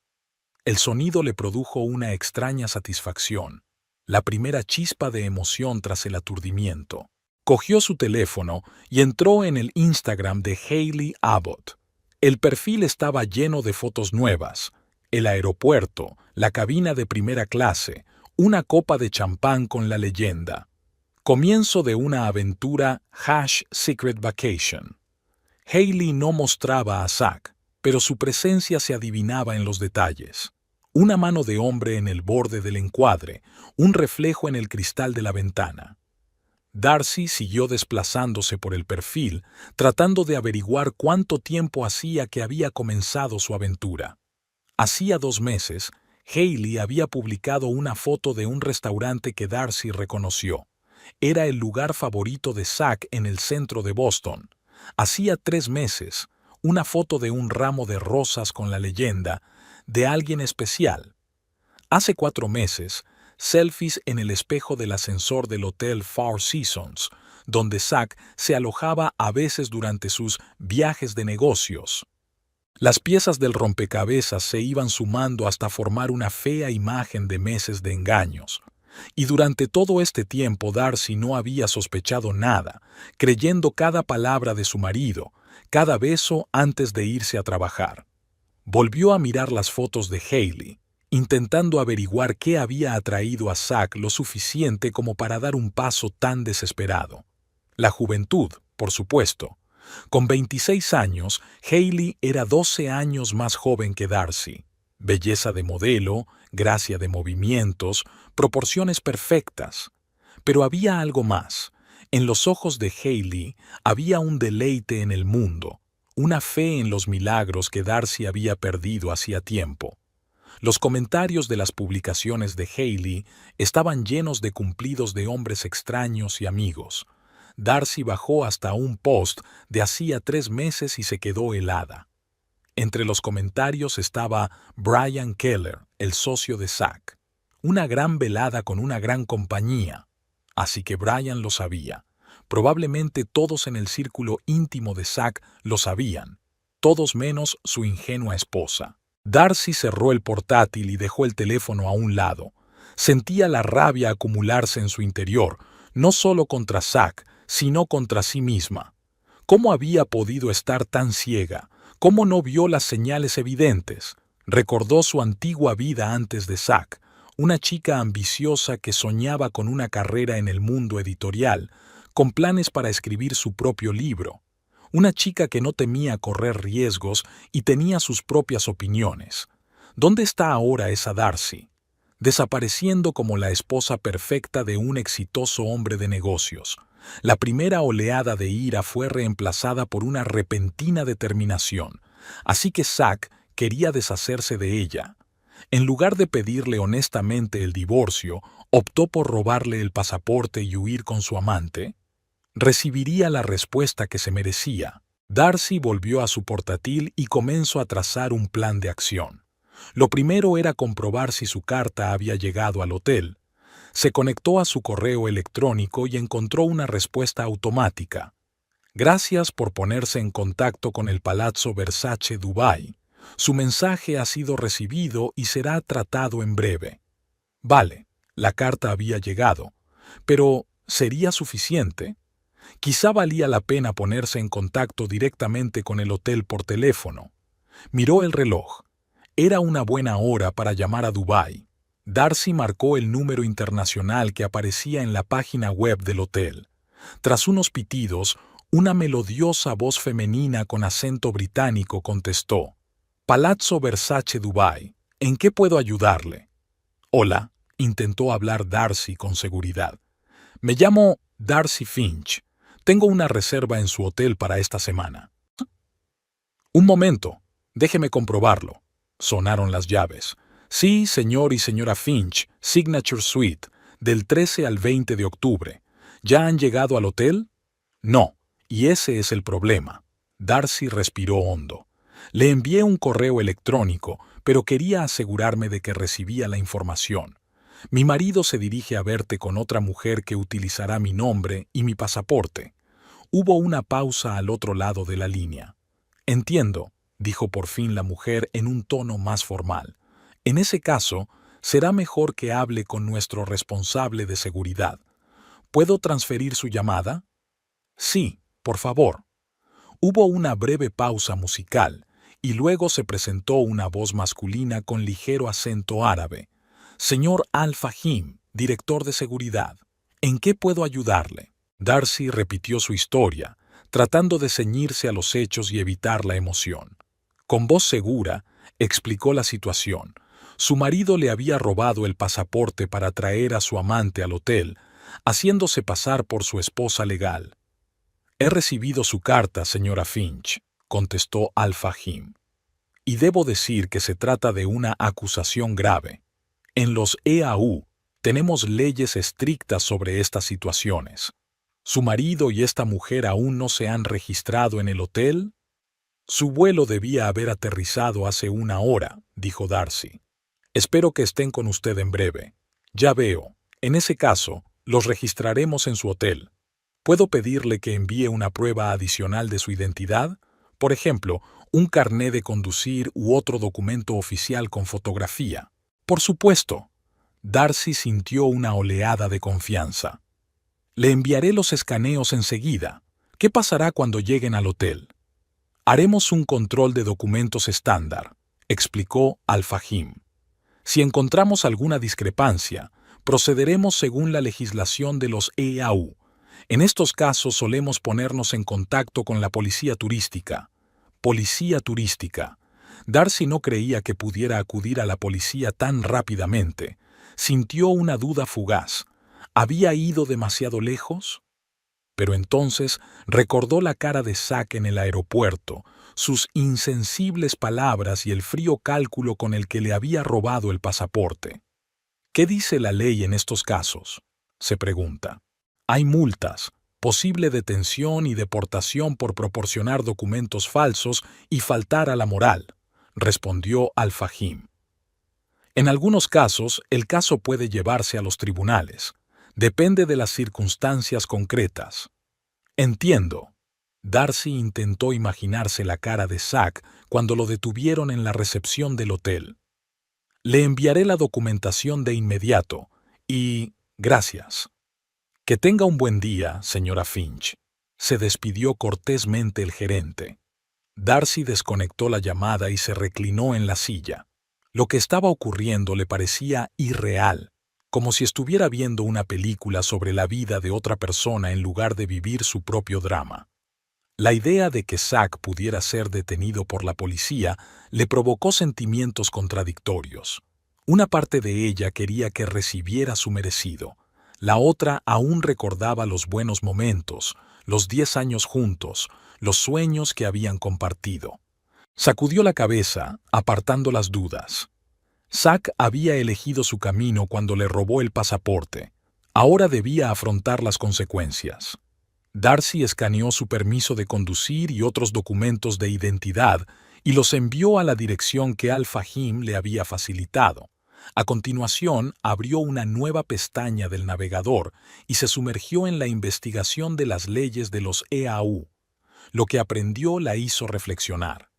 El sonido le produjo una extraña satisfacción, la primera chispa de emoción tras el aturdimiento. Cogió su teléfono y entró en el Instagram de Hayley Abbott. El perfil estaba lleno de fotos nuevas. El aeropuerto, la cabina de primera clase, una copa de champán con la leyenda. Comienzo de una aventura #Secret Vacation. Hayley no mostraba a Zack, pero su presencia se adivinaba en los detalles. Una mano de hombre en el borde del encuadre, un reflejo en el cristal de la ventana. Darcy siguió desplazándose por el perfil, tratando de averiguar cuánto tiempo hacía que había comenzado su aventura. Hacía 2 meses, Hayley había publicado una foto de un restaurante que Darcy reconoció. Era el lugar favorito de Zack en el centro de Boston. Hacía 3 meses, una foto de un ramo de rosas con la leyenda de alguien especial. Hace 4 meses, selfies en el espejo del ascensor del Hotel Four Seasons, donde Zack se alojaba a veces durante sus viajes de negocios. Las piezas del rompecabezas se iban sumando hasta formar una fea imagen de meses de engaños. Y durante todo este tiempo Darcy no había sospechado nada, creyendo cada palabra de su marido, cada beso antes de irse a trabajar. Volvió a mirar las fotos de Hayley. intentando averiguar qué había atraído a Zack lo suficiente como para dar un paso tan desesperado. La juventud, por supuesto. Con 26 años, Hailey era 12 años más joven que Darcy. Belleza de modelo, gracia de movimientos, proporciones perfectas. Pero había algo más. En los ojos de Hailey había un deleite en el mundo, una fe en los milagros que Darcy había perdido hacía tiempo. Los comentarios de las publicaciones de Hailey estaban llenos de cumplidos de hombres extraños y amigos. Darcy bajó hasta un post de hacía 3 meses y se quedó helada. Entre los comentarios estaba Brian Keller, el socio de Zack. Una gran velada con una gran compañía. Así que Brian lo sabía. Probablemente todos en el círculo íntimo de Zack lo sabían. Todos menos su ingenua esposa. Darcy cerró el portátil y dejó el teléfono a un lado. Sentía la rabia acumularse en su interior, no solo contra Zack, sino contra sí misma. ¿Cómo había podido estar tan ciega? ¿Cómo no vio las señales evidentes? Recordó su antigua vida antes de Zack, una chica ambiciosa que soñaba con una carrera en el mundo editorial, con planes para escribir su propio libro. Una chica que no temía correr riesgos y tenía sus propias opiniones. ¿Dónde está ahora esa Darcy? Desapareciendo como la esposa perfecta de un exitoso hombre de negocios. La primera oleada de ira fue reemplazada por una repentina determinación, así que Zack quería deshacerse de ella. En lugar de pedirle honestamente el divorcio, optó por robarle el pasaporte y huir con su amante. Recibiría la respuesta que se merecía. Darcy volvió a su portátil y comenzó a trazar un plan de acción. Lo primero era comprobar si su carta había llegado al hotel. Se conectó a su correo electrónico y encontró una respuesta automática. Gracias por ponerse en contacto con el Palazzo Versace Dubai. Su mensaje ha sido recibido y será tratado en breve. Vale, la carta había llegado, pero ¿sería suficiente? Quizá valía la pena ponerse en contacto directamente con el hotel por teléfono. Miró el reloj. Era una buena hora para llamar a Dubái. Darcy marcó el número internacional que aparecía en la página web del hotel. Tras unos pitidos, una melodiosa voz femenina con acento británico contestó: Palazzo Versace Dubai, ¿en qué puedo ayudarle? Hola, intentó hablar Darcy con seguridad. Me llamo Darcy Finch. Tengo una reserva en su hotel para esta semana. Un momento, déjeme comprobarlo. Sonaron las llaves. Sí, señor y señora Finch, Signature Suite, del 13 al 20 de octubre. ¿Ya han llegado al hotel? No, y ese es el problema. Darcy respiró hondo. Le envié un correo electrónico, pero quería asegurarme de que recibía la información. Mi marido se dirige a verte con otra mujer que utilizará mi nombre y mi pasaporte. Hubo una pausa al otro lado de la línea. Entiendo, dijo por fin la mujer en un tono más formal. En ese caso, será mejor que hable con nuestro responsable de seguridad. ¿Puedo transferir su llamada? Sí, por favor. Hubo una breve pausa musical, y luego se presentó una voz masculina con ligero acento árabe. Señor Al-Fahim, director de seguridad, ¿en qué puedo ayudarle? Darcy repitió su historia, tratando de ceñirse a los hechos y evitar la emoción. Con voz segura, explicó la situación. Su marido le había robado el pasaporte para traer a su amante al hotel, haciéndose pasar por su esposa legal. He recibido su carta, señora Finch, contestó Al-Fahim. Y debo decir que se trata de una acusación grave. En los EAU tenemos leyes estrictas sobre estas situaciones. ¿Su marido y esta mujer aún no se han registrado en el hotel? Su vuelo debía haber aterrizado hace una hora, dijo Darcy. Espero que estén con usted en breve. Ya veo. En ese caso, los registraremos en su hotel. ¿Puedo pedirle que envíe una prueba adicional de su identidad? Por ejemplo, un carné de conducir u otro documento oficial con fotografía. Por supuesto. Darcy sintió una oleada de confianza. Le enviaré los escaneos enseguida. ¿Qué pasará cuando lleguen al hotel? Haremos un control de documentos estándar, explicó Al-Fahim. Si encontramos alguna discrepancia, procederemos según la legislación de los EAU. En estos casos solemos ponernos en contacto con la policía turística. Policía turística. Darcy no creía que pudiera acudir a la policía tan rápidamente. Sintió una duda fugaz. ¿Había ido demasiado lejos? Pero entonces recordó la cara de Zack en el aeropuerto, sus insensibles palabras y el frío cálculo con el que le había robado el pasaporte. ¿Qué dice la ley en estos casos?, se pregunta. Hay multas, posible detención y deportación por proporcionar documentos falsos y faltar a la moral, respondió Al-Fahim. En algunos casos, el caso puede llevarse a los tribunales. Depende de las circunstancias concretas. Entiendo. Darcy intentó imaginarse la cara de Zack cuando lo detuvieron en la recepción del hotel. Le enviaré la documentación de inmediato y... gracias. Que tenga un buen día, señora Finch. Se despidió cortésmente el gerente. Darcy desconectó la llamada y se reclinó en la silla. Lo que estaba ocurriendo le parecía irreal, como si estuviera viendo una película sobre la vida de otra persona en lugar de vivir su propio drama. La idea de que Zack pudiera ser detenido por la policía le provocó sentimientos contradictorios. Una parte de ella quería que recibiera su merecido. La otra aún recordaba los buenos momentos, los 10 años juntos, los sueños que habían compartido. Sacudió la cabeza, apartando las dudas. Zack había elegido su camino cuando le robó el pasaporte. Ahora debía afrontar las consecuencias. Darcy escaneó su permiso de conducir y otros documentos de identidad y los envió a la dirección que Al-Fahim le había facilitado. A continuación, abrió una nueva pestaña del navegador y se sumergió en la investigación de las leyes de los EAU. Lo que aprendió la hizo reflexionar.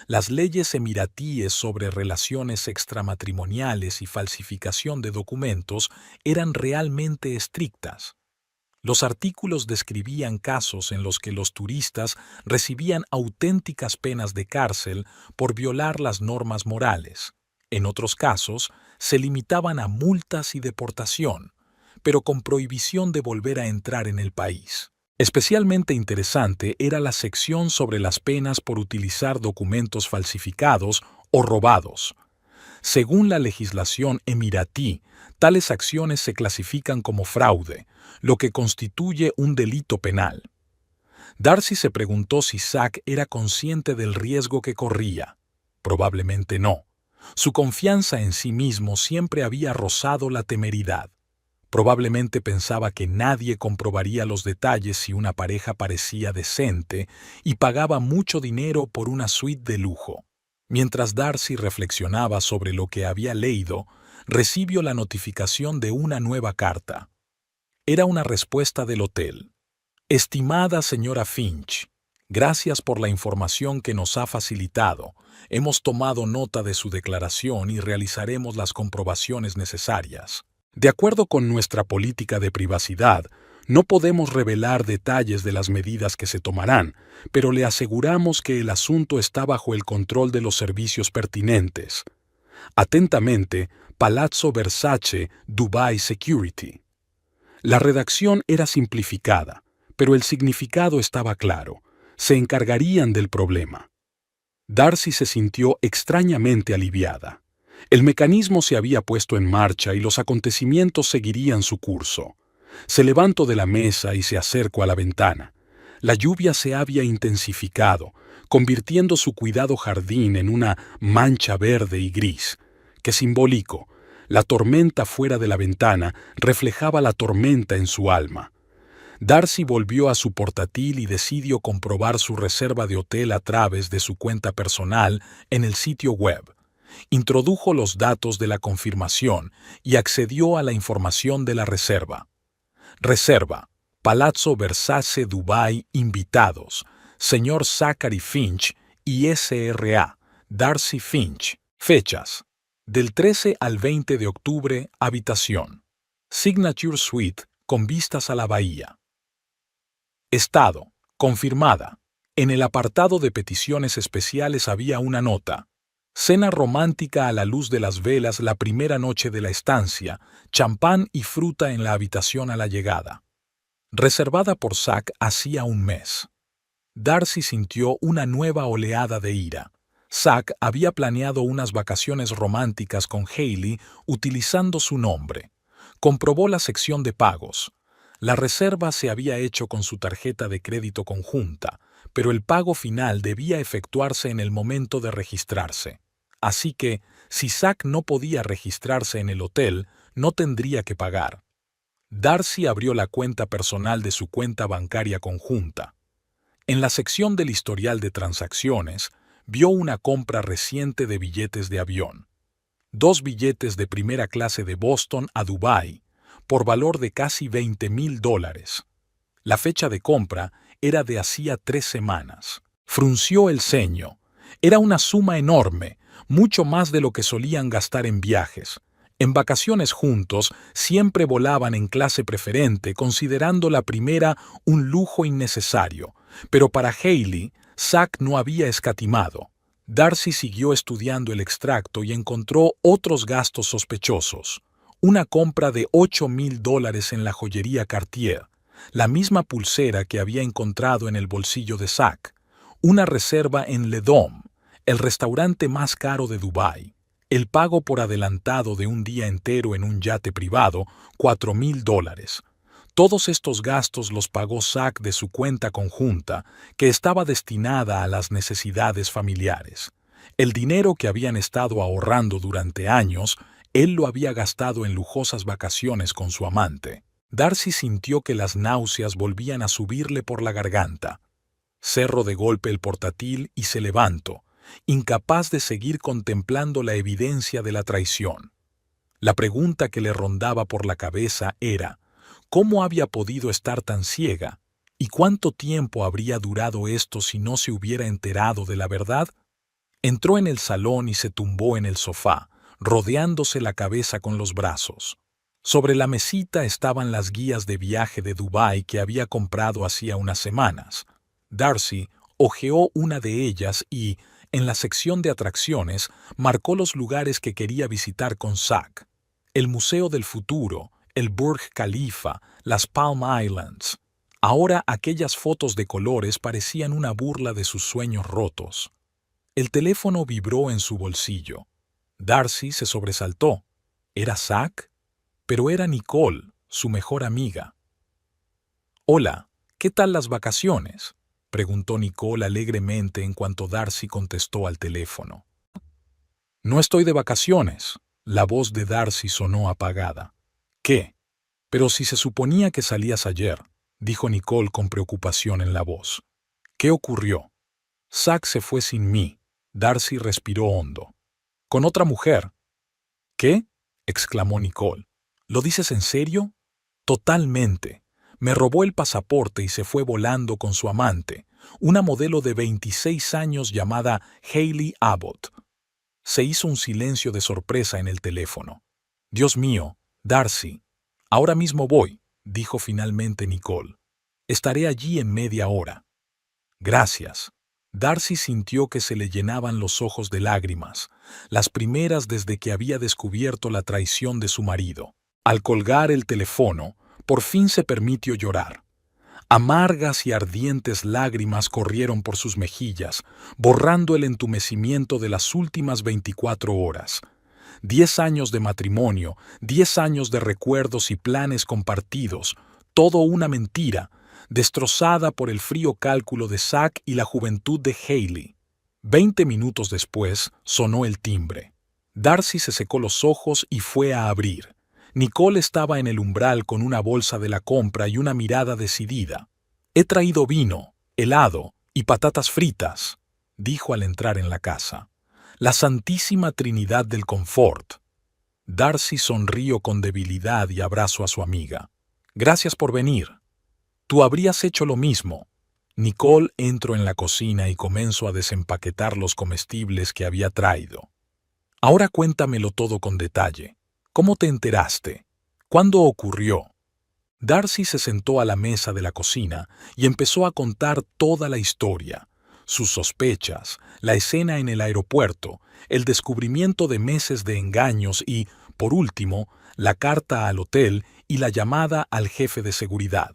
Las leyes emiratíes sobre relaciones extramatrimoniales y falsificación de documentos eran realmente estrictas. Los artículos describían casos en los que los turistas recibían auténticas penas de cárcel por violar las normas morales. En otros casos, se limitaban a multas y deportación, pero con prohibición de volver a entrar en el país. Especialmente interesante era la sección sobre las penas por utilizar documentos falsificados o robados. Según la legislación emiratí, tales acciones se clasifican como fraude, lo que constituye un delito penal. Darcy se preguntó si Zack era consciente del riesgo que corría. Probablemente no. Su confianza en sí mismo siempre había rozado la temeridad. Probablemente pensaba que nadie comprobaría los detalles si una pareja parecía decente y pagaba mucho dinero por una suite de lujo. Mientras Darcy reflexionaba sobre lo que había leído, recibió la notificación de una nueva carta. Era una respuesta del hotel. Estimada señora Finch, gracias por la información que nos ha facilitado. Hemos tomado nota de su declaración y realizaremos las comprobaciones necesarias. De acuerdo con nuestra política de privacidad, no podemos revelar detalles de las medidas que se tomarán, pero le aseguramos que el asunto está bajo el control de los servicios pertinentes. Atentamente, Palazzo Versace, Dubai Security. La redacción era simplificada, pero el significado estaba claro. Se encargarían del problema. Darcy se sintió extrañamente aliviada. El mecanismo se había puesto en marcha y los acontecimientos seguirían su curso. Se levantó de la mesa y se acercó a la ventana. La lluvia se había intensificado, convirtiendo su cuidado jardín en una mancha verde y gris. ¡Qué simbólico! La tormenta fuera de la ventana reflejaba la tormenta en su alma. Darcy volvió a su portátil y decidió comprobar su reserva de hotel a través de su cuenta personal en el sitio web. Introdujo los datos de la confirmación y accedió a la información de la reserva. Reserva: Palazzo Versace Dubai invitados, señor Zachary Finch y S.R.A. Darcy Finch. Fechas: del 13 al 20 de octubre, habitación. Signature Suite con vistas a la bahía. Estado: confirmada. En el apartado de peticiones especiales había una nota. Cena romántica a la luz de las velas la primera noche de la estancia, champán y fruta en la habitación a la llegada. Reservada por Zack hacía un mes. Darcy sintió una nueva oleada de ira. Zack había planeado unas vacaciones románticas con Hailey utilizando su nombre. Comprobó la sección de pagos. La reserva se había hecho con su tarjeta de crédito conjunta, pero el pago final debía efectuarse en el momento de registrarse. Así que, si Zack no podía registrarse en el hotel, no tendría que pagar. Darcy abrió la cuenta personal de su cuenta bancaria conjunta. En la sección del historial de transacciones, vio una compra reciente de billetes de avión. 2 billetes de primera clase de Boston a Dubái, por valor de casi $20,000. La fecha de compra era de hacía 3 semanas. Frunció el ceño. Era una suma enorme, mucho más de lo que solían gastar en viajes. En vacaciones juntos, siempre volaban en clase preferente, considerando la primera un lujo innecesario. Pero para Hailey, Zack no había escatimado. Darcy siguió estudiando el extracto y encontró otros gastos sospechosos. Una compra de $8,000 en la joyería Cartier, la misma pulsera que había encontrado en el bolsillo de Zack. Una reserva en Le Dôme, el restaurante más caro de Dubái. El pago por adelantado de un día entero en un yate privado, $4,000. Todos estos gastos los pagó Zack de su cuenta conjunta, que estaba destinada a las necesidades familiares. El dinero que habían estado ahorrando durante años, él lo había gastado en lujosas vacaciones con su amante. Darcy sintió que las náuseas volvían a subirle por la garganta. Cerró de golpe el portátil y se levantó, incapaz de seguir contemplando la evidencia de la traición. La pregunta que le rondaba por la cabeza era: ¿cómo había podido estar tan ciega? ¿Y cuánto tiempo habría durado esto si no se hubiera enterado de la verdad? Entró en el salón y se tumbó en el sofá, rodeándose la cabeza con los brazos. Sobre la mesita estaban las guías de viaje de Dubái que había comprado hacía unas semanas. Darcy hojeó una de ellas y, en la sección de atracciones, marcó los lugares que quería visitar con Zack. El Museo del Futuro, el Burj Khalifa, las Palm Islands. Ahora aquellas fotos de colores parecían una burla de sus sueños rotos. El teléfono vibró en su bolsillo. Darcy se sobresaltó. ¿Era Zack? Pero era Nicole, su mejor amiga. «Hola, ¿qué tal las vacaciones?», preguntó Nicole alegremente en cuanto Darcy contestó al teléfono. «No estoy de vacaciones», la voz de Darcy sonó apagada. «¿Qué? Pero si se suponía que salías ayer», dijo Nicole con preocupación en la voz. «¿Qué ocurrió?». «Zack se fue sin mí», Darcy respiró hondo. «¿Con otra mujer?». «¿Qué?», exclamó Nicole. «¿Lo dices en serio?». «Totalmente. Me robó el pasaporte y se fue volando con su amante, una modelo de 26 años llamada Hailey Abbott». Se hizo un silencio de sorpresa en el teléfono. «Dios mío, Darcy. Ahora mismo voy», dijo finalmente Nicole. «Estaré allí en media hora». «Gracias». Darcy sintió que se le llenaban los ojos de lágrimas, las primeras desde que había descubierto la traición de su marido. Al colgar el teléfono, por fin se permitió llorar. Amargas y ardientes lágrimas corrieron por sus mejillas, borrando el entumecimiento de las últimas 24 horas. 10 años de matrimonio, 10 años de recuerdos y planes compartidos, todo una mentira, destrozada por el frío cálculo de Zack y la juventud de Hailey. 20 minutos después sonó el timbre. Darcy se secó los ojos y fue a abrir. Nicole estaba en el umbral con una bolsa de la compra y una mirada decidida. «He traído vino, helado y patatas fritas», dijo al entrar en la casa. «La santísima Trinidad del confort». Darcy sonrió con debilidad y abrazó a su amiga. «Gracias por venir». «Tú habrías hecho lo mismo». Nicole entró en la cocina y comenzó a desempaquetar los comestibles que había traído. «Ahora cuéntamelo todo con detalle. ¿Cómo te enteraste? ¿Cuándo ocurrió?». Darcy se sentó a la mesa de la cocina y empezó a contar toda la historia. sus sospechas, la escena en el aeropuerto, el descubrimiento de meses de engaños y, por último, la carta al hotel y la llamada al jefe de seguridad.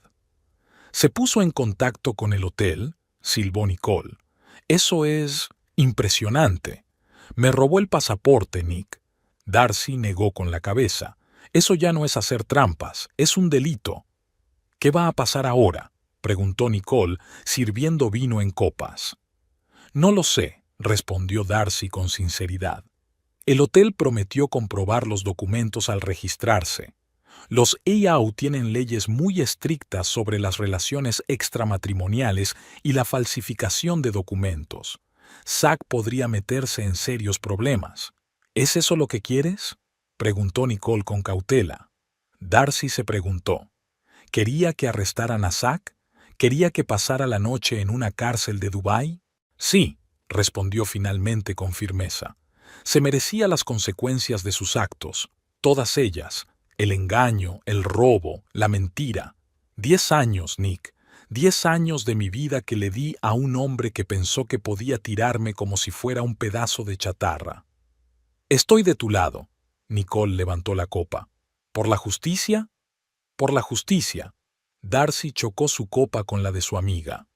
Se puso en contacto con el hotel, silbó Nicole. Eso es impresionante. Me robó el pasaporte, Nick. Darcy negó con la cabeza. Eso ya no es hacer trampas, es un delito. ¿Qué va a pasar ahora?, preguntó Nicole, sirviendo vino en copas. No lo sé, respondió Darcy con sinceridad. El hotel prometió comprobar los documentos al registrarse. Los EIAU tienen leyes muy estrictas sobre las relaciones extramatrimoniales y la falsificación de documentos. Zack podría meterse en serios problemas. ¿Es eso lo que quieres?, preguntó Nicole con cautela. Darcy se preguntó. ¿Quería que arrestaran a Zack? ¿Quería que pasara la noche en una cárcel de Dubái? Sí, respondió finalmente con firmeza. Se merecía las consecuencias de sus actos, todas ellas, el engaño, el robo, la mentira. 10 años, Nick, 10 años de mi vida que le di a un hombre que pensó que podía tirarme como si fuera un pedazo de chatarra. Estoy de tu lado. Nicole levantó la copa. ¿Por la justicia? Por la justicia. Darcy chocó su copa con la de su amiga.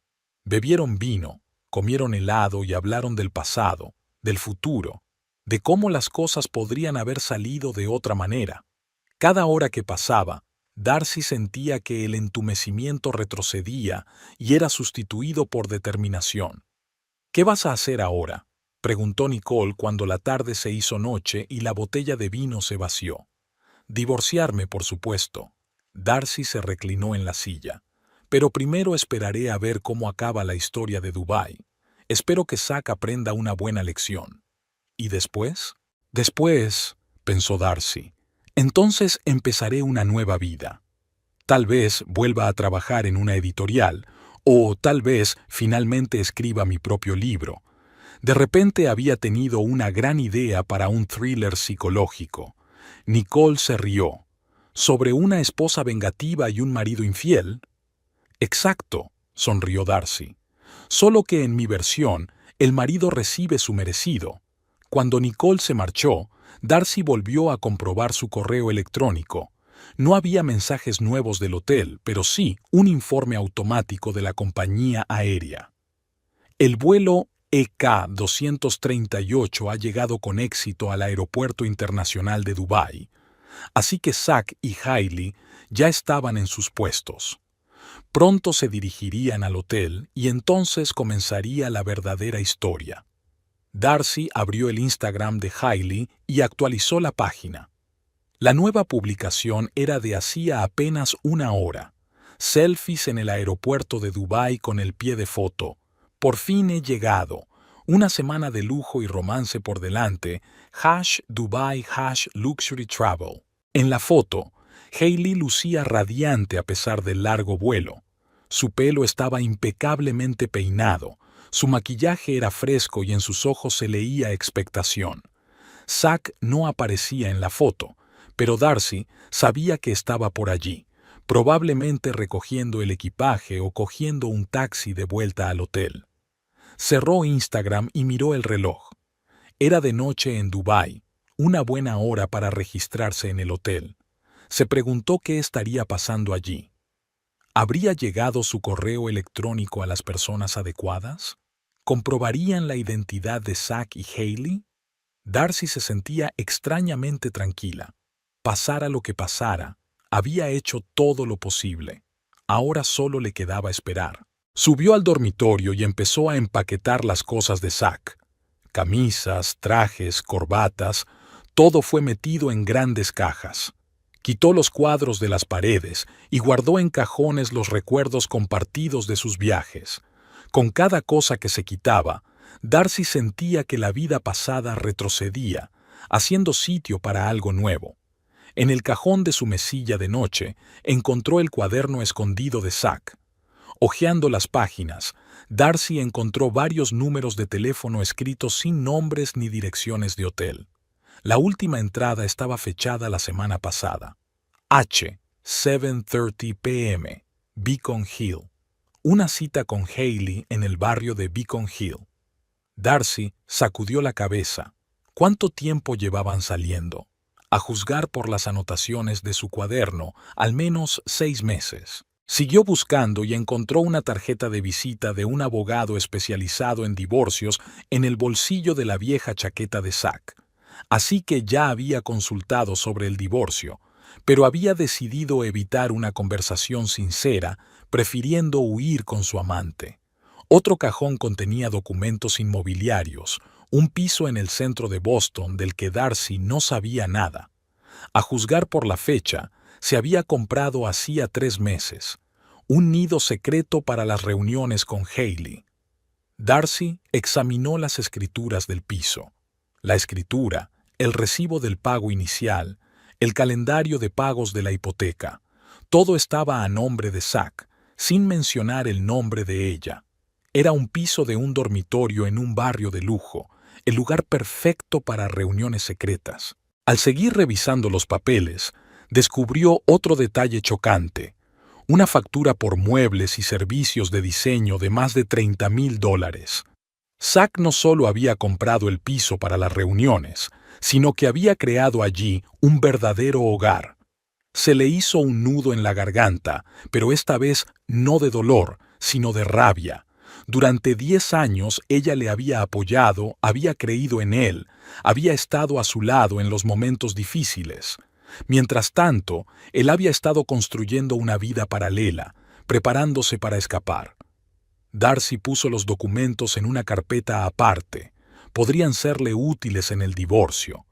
Bebieron vino, comieron helado y hablaron del pasado, del futuro, de cómo las cosas podrían haber salido de otra manera. Cada hora que pasaba, Darcy sentía que el entumecimiento retrocedía y era sustituido por determinación. ¿Qué vas a hacer ahora?, preguntó Nicole cuando la tarde se hizo noche y la botella de vino se vació. Divorciarme, por supuesto. Darcy se reclinó en la silla. Pero primero esperaré a ver cómo acaba la historia de Dubái. Espero que Zack aprenda una buena lección. ¿Y después? Después, pensó Darcy, entonces empezaré una nueva vida. Tal vez vuelva a trabajar en una editorial, o tal vez finalmente escriba mi propio libro. De repente había tenido una gran idea para un thriller psicológico. Nicole se rió. ¿Sobre una esposa vengativa y un marido infiel? Exacto, sonrió Darcy. Solo que en mi versión, el marido recibe su merecido. Cuando Nicole se marchó, Darcy volvió a comprobar su correo electrónico. No había mensajes nuevos del hotel, pero sí un informe automático de la compañía aérea. El vuelo EK-238 ha llegado con éxito al Aeropuerto Internacional de Dubái, así que Zack y Hailey ya estaban en sus puestos. Pronto se dirigirían al hotel y entonces comenzaría la verdadera historia. Darcy abrió el Instagram de Hailey y actualizó la página. La nueva publicación era de hacía apenas una hora. Selfies en el aeropuerto de Dubái con el pie de foto. Por fin he llegado. Una semana de lujo y romance por delante. #Dubai #Luxury Travel. En la foto, Hailey lucía radiante a pesar del largo vuelo. Su pelo estaba impecablemente peinado, su maquillaje era fresco y en sus ojos se leía expectación. Zack no aparecía en la foto, pero Darcy sabía que estaba por allí, probablemente recogiendo el equipaje o cogiendo un taxi de vuelta al hotel. Cerró Instagram y miró el reloj. Era de noche en Dubái, una buena hora para registrarse en el hotel. Se preguntó qué estaría pasando allí. ¿Habría llegado su correo electrónico a las personas adecuadas? ¿Comprobarían la identidad de Zack y Hailey? Darcy se sentía extrañamente tranquila. Pasara lo que pasara, había hecho todo lo posible. Ahora solo le quedaba esperar. Subió al dormitorio y empezó a empaquetar las cosas de Zack. Camisas, trajes, corbatas, todo fue metido en grandes cajas. Quitó los cuadros de las paredes y guardó en cajones los recuerdos compartidos de sus viajes. Con cada cosa que se quitaba, Darcy sentía que la vida pasada retrocedía, haciendo sitio para algo nuevo. En el cajón de su mesilla de noche encontró el cuaderno escondido de Zack. Hojeando las páginas, Darcy encontró varios números de teléfono escritos sin nombres ni direcciones de hotel. La última entrada estaba fechada la semana pasada. 7:30 p.m. Beacon Hill. Una cita con Hailey en el barrio de Beacon Hill. Darcy sacudió la cabeza. ¿Cuánto tiempo llevaban saliendo? A juzgar por las anotaciones de su cuaderno, al menos 6 meses. Siguió buscando y encontró una tarjeta de visita de un abogado especializado en divorcios en el bolsillo de la vieja chaqueta de Zack. Así que ya había consultado sobre el divorcio, pero había decidido evitar una conversación sincera, prefiriendo huir con su amante. Otro cajón contenía documentos inmobiliarios, un piso en el centro de Boston del que Darcy no sabía nada. A juzgar por la fecha, se había comprado hacía 3 meses, un nido secreto para las reuniones con Hailey. Darcy examinó las escrituras del piso. La escritura, el recibo del pago inicial, el calendario de pagos de la hipoteca, todo estaba a nombre de Zack, sin mencionar el nombre de ella. Era un piso de un dormitorio en un barrio de lujo, el lugar perfecto para reuniones secretas. Al seguir revisando los papeles, descubrió otro detalle chocante: una factura por muebles y servicios de diseño de más de $30,000. Zack no solo había comprado el piso para las reuniones, sino que había creado allí un verdadero hogar. Se le hizo un nudo en la garganta, pero esta vez no de dolor, sino de rabia. Durante 10 años ella le había apoyado, había creído en él, había estado a su lado en los momentos difíciles. Mientras tanto, él había estado construyendo una vida paralela, preparándose para escapar. Darcy puso los documentos en una carpeta aparte. Podrían serle útiles en el divorcio.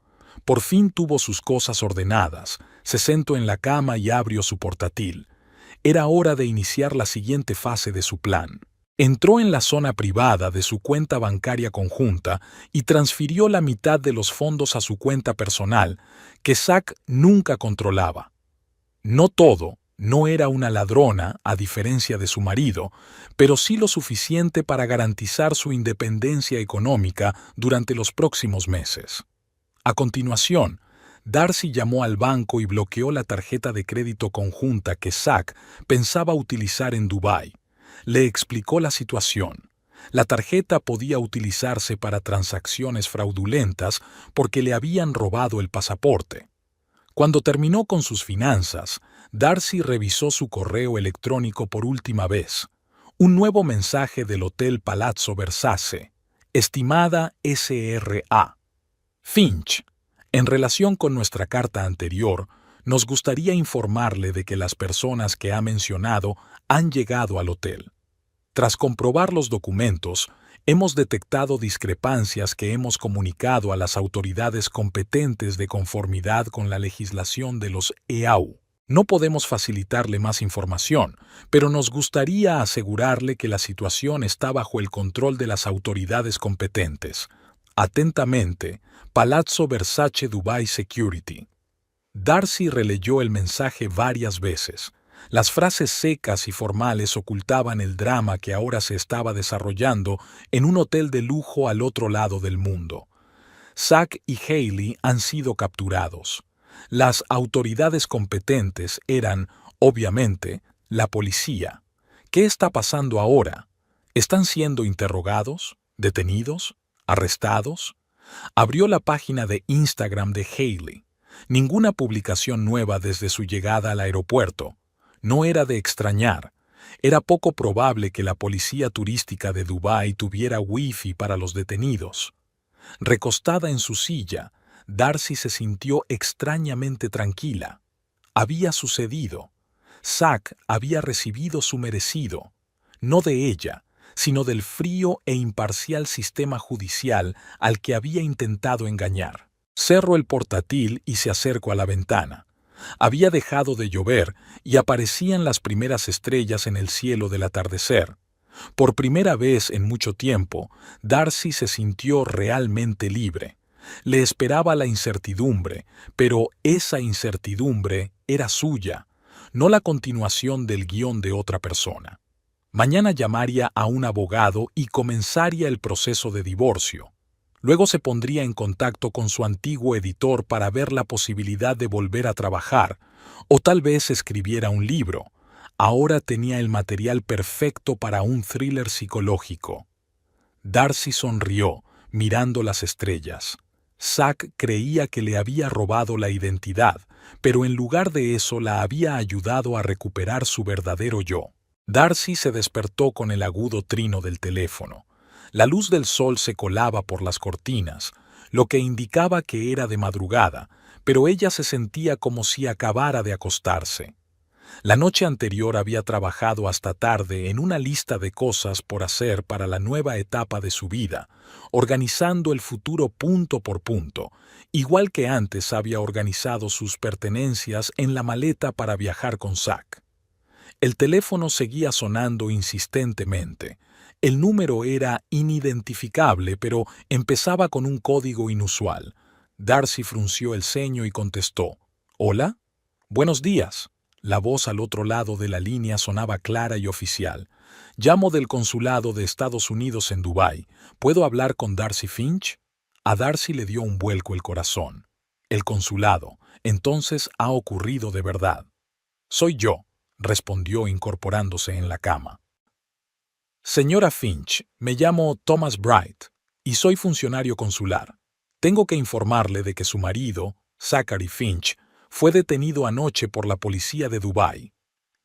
Por fin tuvo sus cosas ordenadas, se sentó en la cama y abrió su portátil. Era hora de iniciar la siguiente fase de su plan. Entró en la zona privada de su cuenta bancaria conjunta y transfirió la mitad de los fondos a su cuenta personal, que Zack nunca controlaba. No todo, no era una ladrona, a diferencia de su marido, pero sí lo suficiente para garantizar su independencia económica durante los próximos meses. A continuación, Darcy llamó al banco y bloqueó la tarjeta de crédito conjunta que Zack pensaba utilizar en Dubái. Le explicó la situación. La tarjeta podía utilizarse para transacciones fraudulentas porque le habían robado el pasaporte. Cuando terminó con sus finanzas, Darcy revisó su correo electrónico por última vez. Un nuevo mensaje del Hotel Palazzo Versace. Estimada S.R.A. Finch, en relación con nuestra carta anterior, nos gustaría informarle de que las personas que ha mencionado han llegado al hotel. Tras comprobar los documentos, hemos detectado discrepancias que hemos comunicado a las autoridades competentes de conformidad con la legislación de los EAU. No podemos facilitarle más información, pero nos gustaría asegurarle que la situación está bajo el control de las autoridades competentes. Atentamente, Palazzo Versace Dubai Security. Darcy releyó el mensaje varias veces. Las frases secas y formales ocultaban el drama que ahora se estaba desarrollando en un hotel de lujo al otro lado del mundo. Zack y Hailey han sido capturados. Las autoridades competentes eran, obviamente, la policía. ¿Qué está pasando ahora? ¿Están siendo interrogados? ¿Detenidos? ¿Arrestados? Abrió la página de Instagram de Hailey. Ninguna publicación nueva desde su llegada al aeropuerto. No era de extrañar. Era poco probable que la policía turística de Dubái tuviera wifi para los detenidos. Recostada en su silla, Darcy se sintió extrañamente tranquila. Había sucedido. Zack había recibido su merecido, no de ella, sino del frío e imparcial sistema judicial al que había intentado engañar. Cerró el portátil y se acercó a la ventana. Había dejado de llover y aparecían las primeras estrellas en el cielo del atardecer. Por primera vez en mucho tiempo, Darcy se sintió realmente libre. Le esperaba la incertidumbre, pero esa incertidumbre era suya, no la continuación del guión de otra persona. Mañana llamaría a un abogado y comenzaría el proceso de divorcio. Luego se pondría en contacto con su antiguo editor para ver la posibilidad de volver a trabajar, o tal vez escribiera un libro. Ahora tenía el material perfecto para un thriller psicológico. Darcy sonrió, mirando las estrellas. Zack creía que le había robado la identidad, pero en lugar de eso la había ayudado a recuperar su verdadero yo. Darcy se despertó con el agudo trino del teléfono. La luz del sol se colaba por las cortinas, lo que indicaba que era de madrugada, pero ella se sentía como si acabara de acostarse. La noche anterior había trabajado hasta tarde en una lista de cosas por hacer para la nueva etapa de su vida, organizando el futuro punto por punto, igual que antes había organizado sus pertenencias en la maleta para viajar con Zack. El teléfono seguía sonando insistentemente. El número era inidentificable, pero empezaba con un código inusual. Darcy frunció el ceño y contestó: «¿Hola? Buenos días». La voz al otro lado de la línea sonaba clara y oficial. «Llamo del consulado de Estados Unidos en Dubái. ¿Puedo hablar con Darcy Finch?» A Darcy le dio un vuelco el corazón. «El consulado. Entonces ha ocurrido de verdad». «Soy yo», respondió incorporándose en la cama. «Señora Finch, me llamo Thomas Bright y soy funcionario consular. Tengo que informarle de que su marido, Zachary Finch, fue detenido anoche por la policía de Dubái.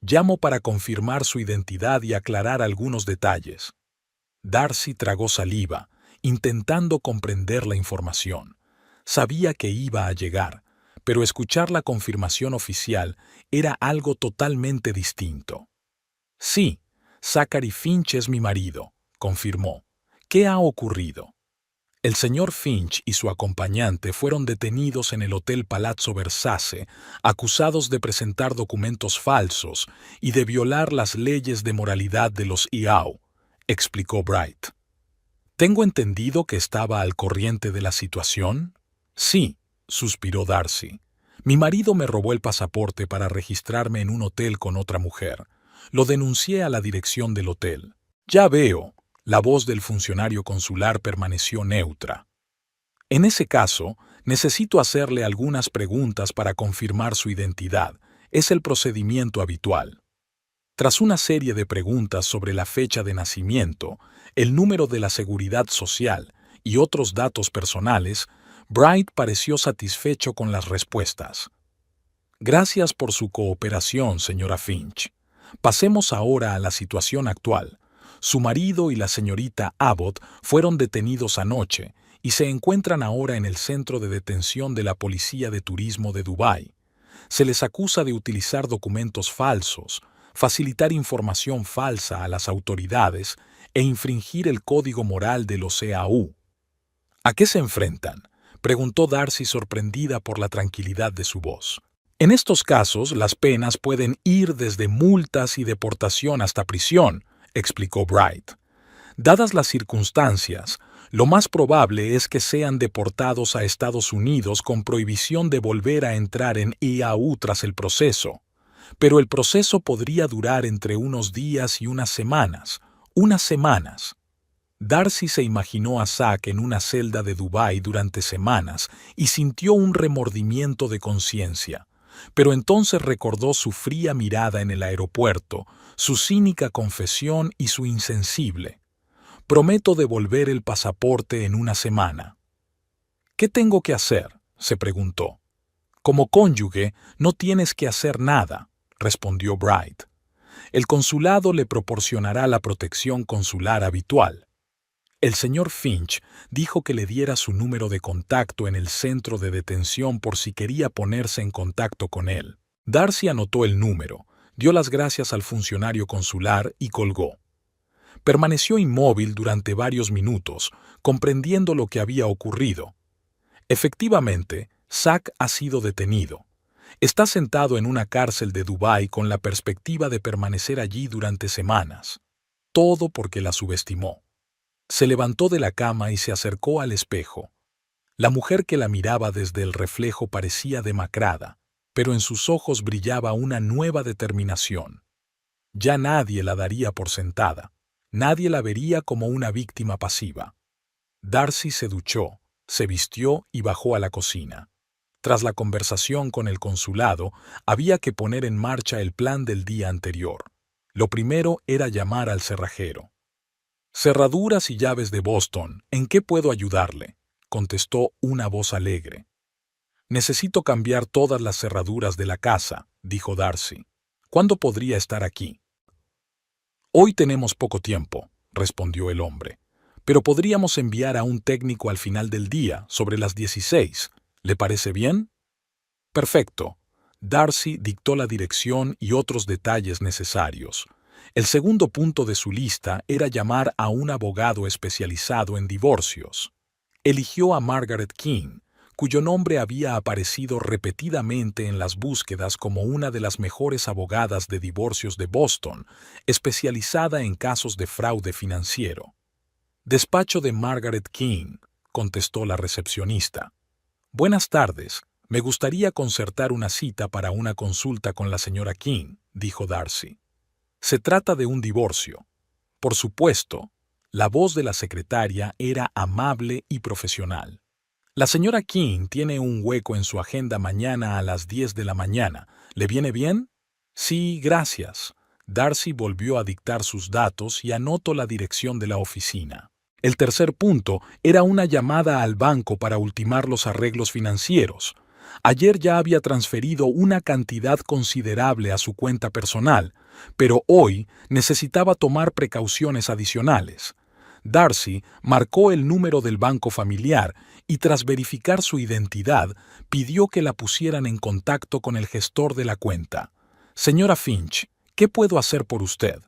Llamo para confirmar su identidad y aclarar algunos detalles». Darcy tragó saliva, intentando comprender la información. Sabía que iba a llegar, pero escuchar la confirmación oficial era algo totalmente distinto. «Sí, Zachary Finch es mi marido», confirmó. «¿Qué ha ocurrido?» El señor Finch y su acompañante fueron detenidos en el Hotel Palazzo Versace, acusados de presentar documentos falsos y de violar las leyes de moralidad de los IAU, explicó Bright. «¿Tengo entendido que estaba al corriente de la situación?» «Sí», suspiró Darcy. «Mi marido me robó el pasaporte para registrarme en un hotel con otra mujer. Lo denuncié a la dirección del hotel». «Ya veo». La voz del funcionario consular permaneció neutra. «En ese caso, necesito hacerle algunas preguntas para confirmar su identidad. Es el procedimiento habitual». Tras una serie de preguntas sobre la fecha de nacimiento, el número de la seguridad social y otros datos personales, Bright pareció satisfecho con las respuestas. «Gracias por su cooperación, señora Finch. Pasemos ahora a la situación actual. Su marido y la señorita Abbott fueron detenidos anoche y se encuentran ahora en el centro de detención de la Policía de Turismo de Dubái. Se les acusa de utilizar documentos falsos, facilitar información falsa a las autoridades e infringir el código moral de los EAU». «¿A qué se enfrentan?», preguntó Darcy, sorprendida por la tranquilidad de su voz. «En estos casos, las penas pueden ir desde multas y deportación hasta prisión», explicó Bright. «Dadas las circunstancias, lo más probable es que sean deportados a Estados Unidos con prohibición de volver a entrar en IAU tras el proceso. Pero el proceso podría durar entre unos días y unas semanas. Darcy se imaginó a Zack en una celda de Dubái durante semanas y sintió un remordimiento de conciencia. Pero entonces recordó su fría mirada en el aeropuerto, su cínica confesión y su insensible: «Prometo devolver el pasaporte en una semana». «¿Qué tengo que hacer?», se preguntó. «Como cónyuge, no tienes que hacer nada», respondió Bright. «El consulado le proporcionará la protección consular habitual». El señor Finch dijo que le diera su número de contacto en el centro de detención por si quería ponerse en contacto con él. Darcy anotó el número, dio las gracias al funcionario consular y colgó. Permaneció inmóvil durante varios minutos, comprendiendo lo que había ocurrido. Efectivamente, Zack ha sido detenido. Está sentado en una cárcel de Dubái con la perspectiva de permanecer allí durante semanas. Todo porque la subestimó. Se levantó de la cama y se acercó al espejo. La mujer que la miraba desde el reflejo parecía demacrada, pero en sus ojos brillaba una nueva determinación. Ya nadie la daría por sentada. Nadie la vería como una víctima pasiva. Darcy se duchó, se vistió y bajó a la cocina. Tras la conversación con el consulado, había que poner en marcha el plan del día anterior. Lo primero era llamar al cerrajero. «Cerraduras y llaves de Boston, ¿en qué puedo ayudarle?», contestó una voz alegre. «Necesito cambiar todas las cerraduras de la casa», dijo Darcy. «¿Cuándo podría estar aquí?». «Hoy tenemos poco tiempo», respondió el hombre, «pero podríamos enviar a un técnico al final del día, sobre las 16. ¿Le parece bien?». «Perfecto». Darcy dictó la dirección y otros detalles necesarios. El segundo punto de su lista era llamar a un abogado especializado en divorcios. Eligió a Margaret King, cuyo nombre había aparecido repetidamente en las búsquedas como una de las mejores abogadas de divorcios de Boston, especializada en casos de fraude financiero. «Despacho de Margaret King», contestó la recepcionista. «Buenas tardes. Me gustaría concertar una cita para una consulta con la señora King», dijo Darcy. «Se trata de un divorcio». Por supuesto, la voz de la secretaria era amable y profesional. «La señora King tiene un hueco en su agenda mañana a las 10 de la mañana. ¿Le viene bien?». «Sí, gracias». Darcy volvió a dictar sus datos y anotó la dirección de la oficina. El tercer punto era una llamada al banco para ultimar los arreglos financieros. Ayer ya había transferido una cantidad considerable a su cuenta personal, pero hoy necesitaba tomar precauciones adicionales. Darcy marcó el número del banco familiar y tras verificar su identidad, pidió que la pusieran en contacto con el gestor de la cuenta. «Señora Finch, ¿qué puedo hacer por usted?»,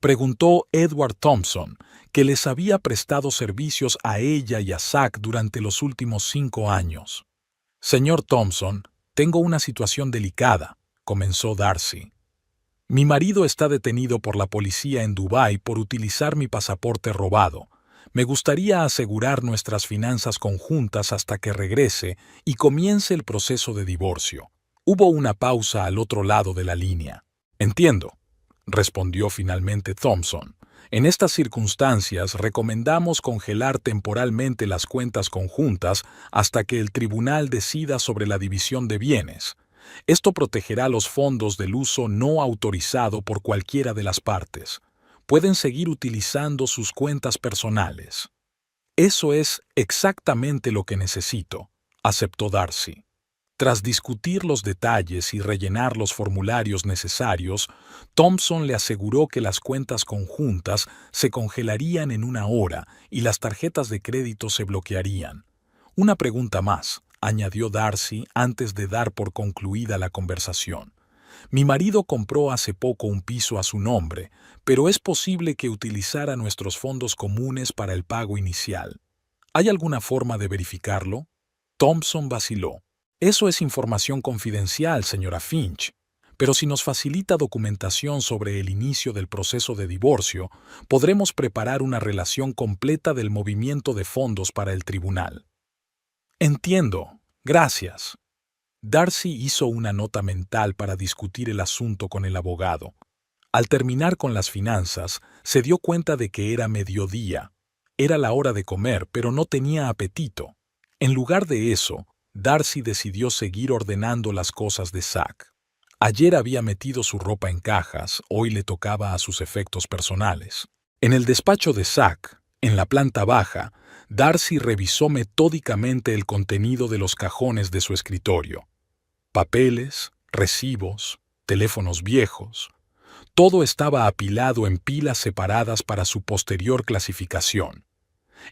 preguntó Edward Thompson, que les había prestado servicios a ella y a Zack durante los últimos 5 años. «Señor Thompson, tengo una situación delicada», comenzó Darcy. «Mi marido está detenido por la policía en Dubái por utilizar mi pasaporte robado. Me gustaría asegurar nuestras finanzas conjuntas hasta que regrese y comience el proceso de divorcio». Hubo una pausa al otro lado de la línea. «Entiendo», respondió finalmente Thompson. «En estas circunstancias recomendamos congelar temporalmente las cuentas conjuntas hasta que el tribunal decida sobre la división de bienes. Esto protegerá los fondos del uso no autorizado por cualquiera de las partes. Pueden seguir utilizando sus cuentas personales». «Eso es exactamente lo que necesito», aceptó Darcy. Tras discutir los detalles y rellenar los formularios necesarios, Thompson le aseguró que las cuentas conjuntas se congelarían en 1 hora y las tarjetas de crédito se bloquearían. «Una pregunta más», añadió Darcy antes de dar por concluida la conversación. «Mi marido compró hace poco un piso a su nombre, pero es posible que utilizara nuestros fondos comunes para el pago inicial. ¿Hay alguna forma de verificarlo?». Thompson vaciló. «Eso es información confidencial, señora Finch, pero si nos facilita documentación sobre el inicio del proceso de divorcio, podremos preparar una relación completa del movimiento de fondos para el tribunal». «Entiendo. Gracias». Darcy hizo una nota mental para discutir el asunto con el abogado. Al terminar con las finanzas, se dio cuenta de que era mediodía. Era la hora de comer, pero no tenía apetito. En lugar de eso, Darcy decidió seguir ordenando las cosas de Zack. Ayer había metido su ropa en cajas, hoy le tocaba a sus efectos personales. En el despacho de Zack, en la planta baja, Darcy revisó metódicamente el contenido de los cajones de su escritorio. Papeles, recibos, teléfonos viejos. Todo estaba apilado en pilas separadas para su posterior clasificación.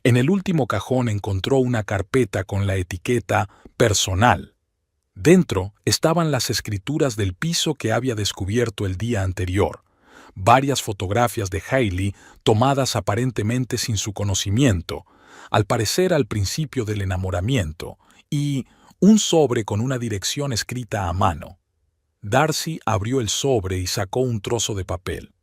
En el último cajón encontró una carpeta con la etiqueta «Personal». Dentro estaban las escrituras del piso que había descubierto el día anterior, varias fotografías de Hailey tomadas aparentemente sin su conocimiento, al parecer al principio del enamoramiento, y un sobre con una dirección escrita a mano. Darcy abrió el sobre y sacó un trozo de papel.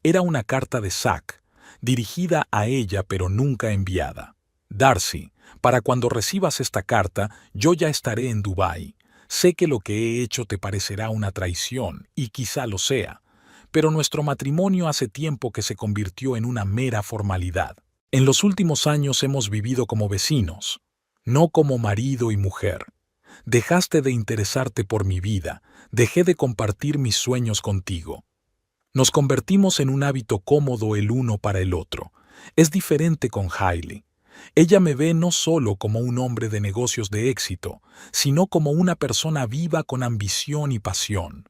Era una carta de Zack, dirigida a ella pero nunca enviada. «Darcy, para cuando recibas esta carta, yo ya estaré en Dubái. Sé que lo que he hecho te parecerá una traición, y quizá lo sea, pero nuestro matrimonio hace tiempo que se convirtió en una mera formalidad. En los últimos años hemos vivido como vecinos, no como marido y mujer. Dejaste de interesarte por mi vida, dejé de compartir mis sueños contigo. Nos convertimos en un hábito cómodo el uno para el otro. Es diferente con Hailey. Ella me ve no solo como un hombre de negocios de éxito, sino como una persona viva con ambición y pasión.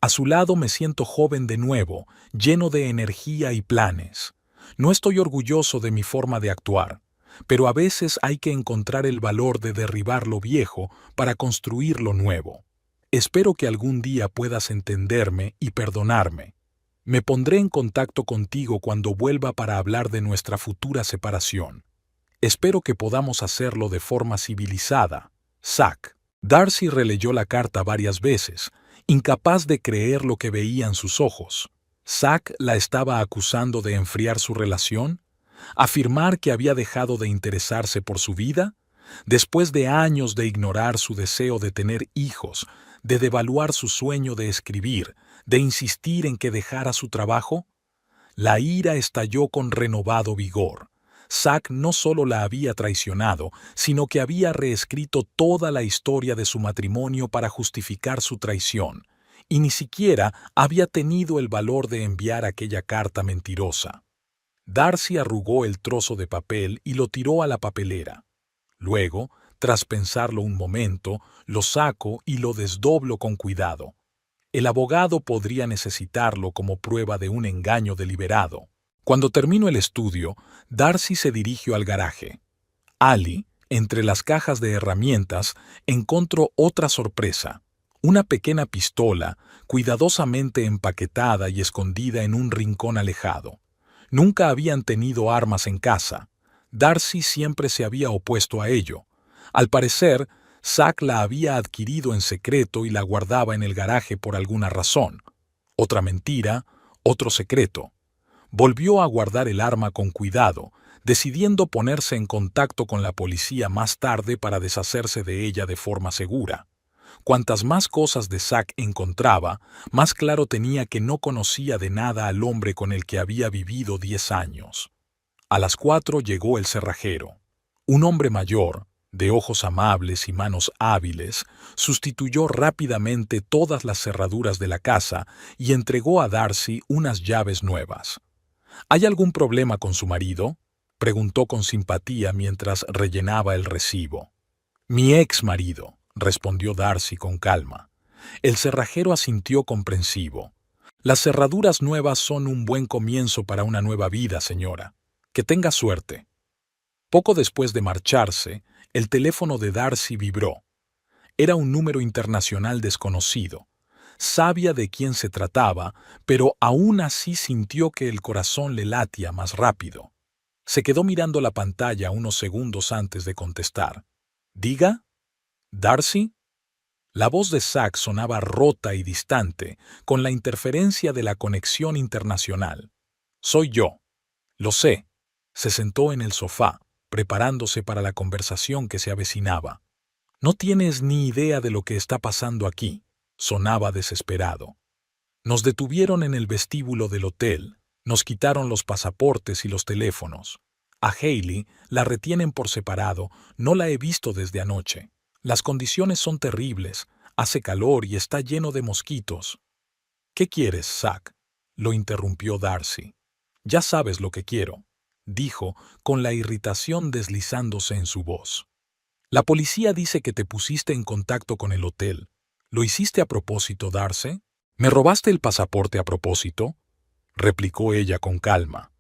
A su lado me siento joven de nuevo, lleno de energía y planes. No estoy orgulloso de mi forma de actuar, pero a veces hay que encontrar el valor de derribar lo viejo para construir lo nuevo. Espero que algún día puedas entenderme y perdonarme. Me pondré en contacto contigo cuando vuelva para hablar de nuestra futura separación. Espero que podamos hacerlo de forma civilizada. Zack. Darcy releyó la carta varias veces, incapaz de creer lo que veía en sus ojos. ¿Zack la estaba acusando de enfriar su relación? ¿Afirmar que había dejado de interesarse por su vida? Después de años de ignorar su deseo de tener hijos, de devaluar su sueño de escribir, de insistir en que dejara su trabajo? La ira estalló con renovado vigor. Zack no solo la había traicionado, sino que había reescrito toda la historia de su matrimonio para justificar su traición, y ni siquiera había tenido el valor de enviar aquella carta mentirosa. Darcy arrugó el trozo de papel y lo tiró a la papelera. Luego, tras pensarlo un momento, lo saco y lo desdoblo con cuidado. El abogado podría necesitarlo como prueba de un engaño deliberado. Cuando terminó el estudio, Darcy se dirigió al garaje. Ali, entre las cajas de herramientas, encontró otra sorpresa: una pequeña pistola, cuidadosamente empaquetada y escondida en un rincón alejado. Nunca habían tenido armas en casa. Darcy siempre se había opuesto a ello. Al parecer, Zack la había adquirido en secreto y la guardaba en el garaje por alguna razón. Otra mentira, otro secreto. Volvió a guardar el arma con cuidado, decidiendo ponerse en contacto con la policía más tarde para deshacerse de ella de forma segura. Cuantas más cosas de Zack encontraba, más claro tenía que no conocía de nada al hombre con el que había vivido 10 años. A las 4 llegó el cerrajero. Un hombre mayor, de ojos amables y manos hábiles, sustituyó rápidamente todas las cerraduras de la casa y entregó a Darcy unas llaves nuevas. ¿Hay algún problema con su marido?, preguntó con simpatía mientras rellenaba el recibo. Mi ex marido, respondió Darcy con calma. El cerrajero asintió comprensivo. Las cerraduras nuevas son un buen comienzo para una nueva vida, señora. Que tenga suerte. Poco después de marcharse, el teléfono de Darcy vibró. Era un número internacional desconocido. Sabía de quién se trataba, pero aún así sintió que el corazón le latía más rápido. Se quedó mirando la pantalla unos segundos antes de contestar. ¿Diga? ¿Darcy? La voz de Zack sonaba rota y distante, con la interferencia de la conexión internacional. Soy yo. Lo sé. Se sentó en el sofá, preparándose para la conversación que se avecinaba. No tienes ni idea de lo que está pasando aquí, sonaba desesperado. Nos detuvieron en el vestíbulo del hotel, nos quitaron los pasaportes y los teléfonos. A Hailey la retienen por separado, no la he visto desde anoche. Las condiciones son terribles, hace calor y está lleno de mosquitos. ¿Qué quieres, Zack?, lo interrumpió Darcy. Ya sabes lo que quiero, dijo, con la irritación deslizándose en su voz. La policía dice que te pusiste en contacto con el hotel. ¿Lo hiciste a propósito, Darcy? ¿Me robaste el pasaporte a propósito?, replicó ella con calma.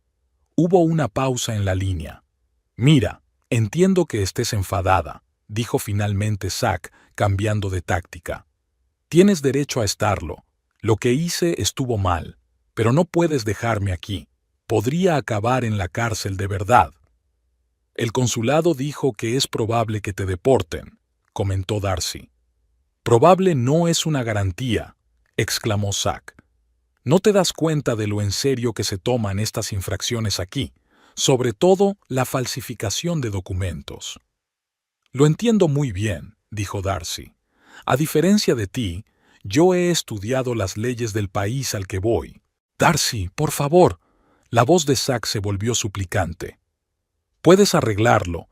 Hubo una pausa en la línea. Mira, entiendo que estés enfadada, dijo finalmente Zack, cambiando de táctica. Tienes derecho a estarlo. Lo que hice estuvo mal, pero no puedes dejarme aquí. Podría acabar en la cárcel de verdad. El consulado dijo que es probable que te deporten, comentó Darcy. Probable no es una garantía, exclamó Zack. No te das cuenta de lo en serio que se toman estas infracciones aquí, sobre todo la falsificación de documentos. Lo entiendo muy bien, dijo Darcy. A diferencia de ti, yo he estudiado las leyes del país al que voy. Darcy, por favor. La voz de Zack se volvió suplicante. Puedes arreglarlo.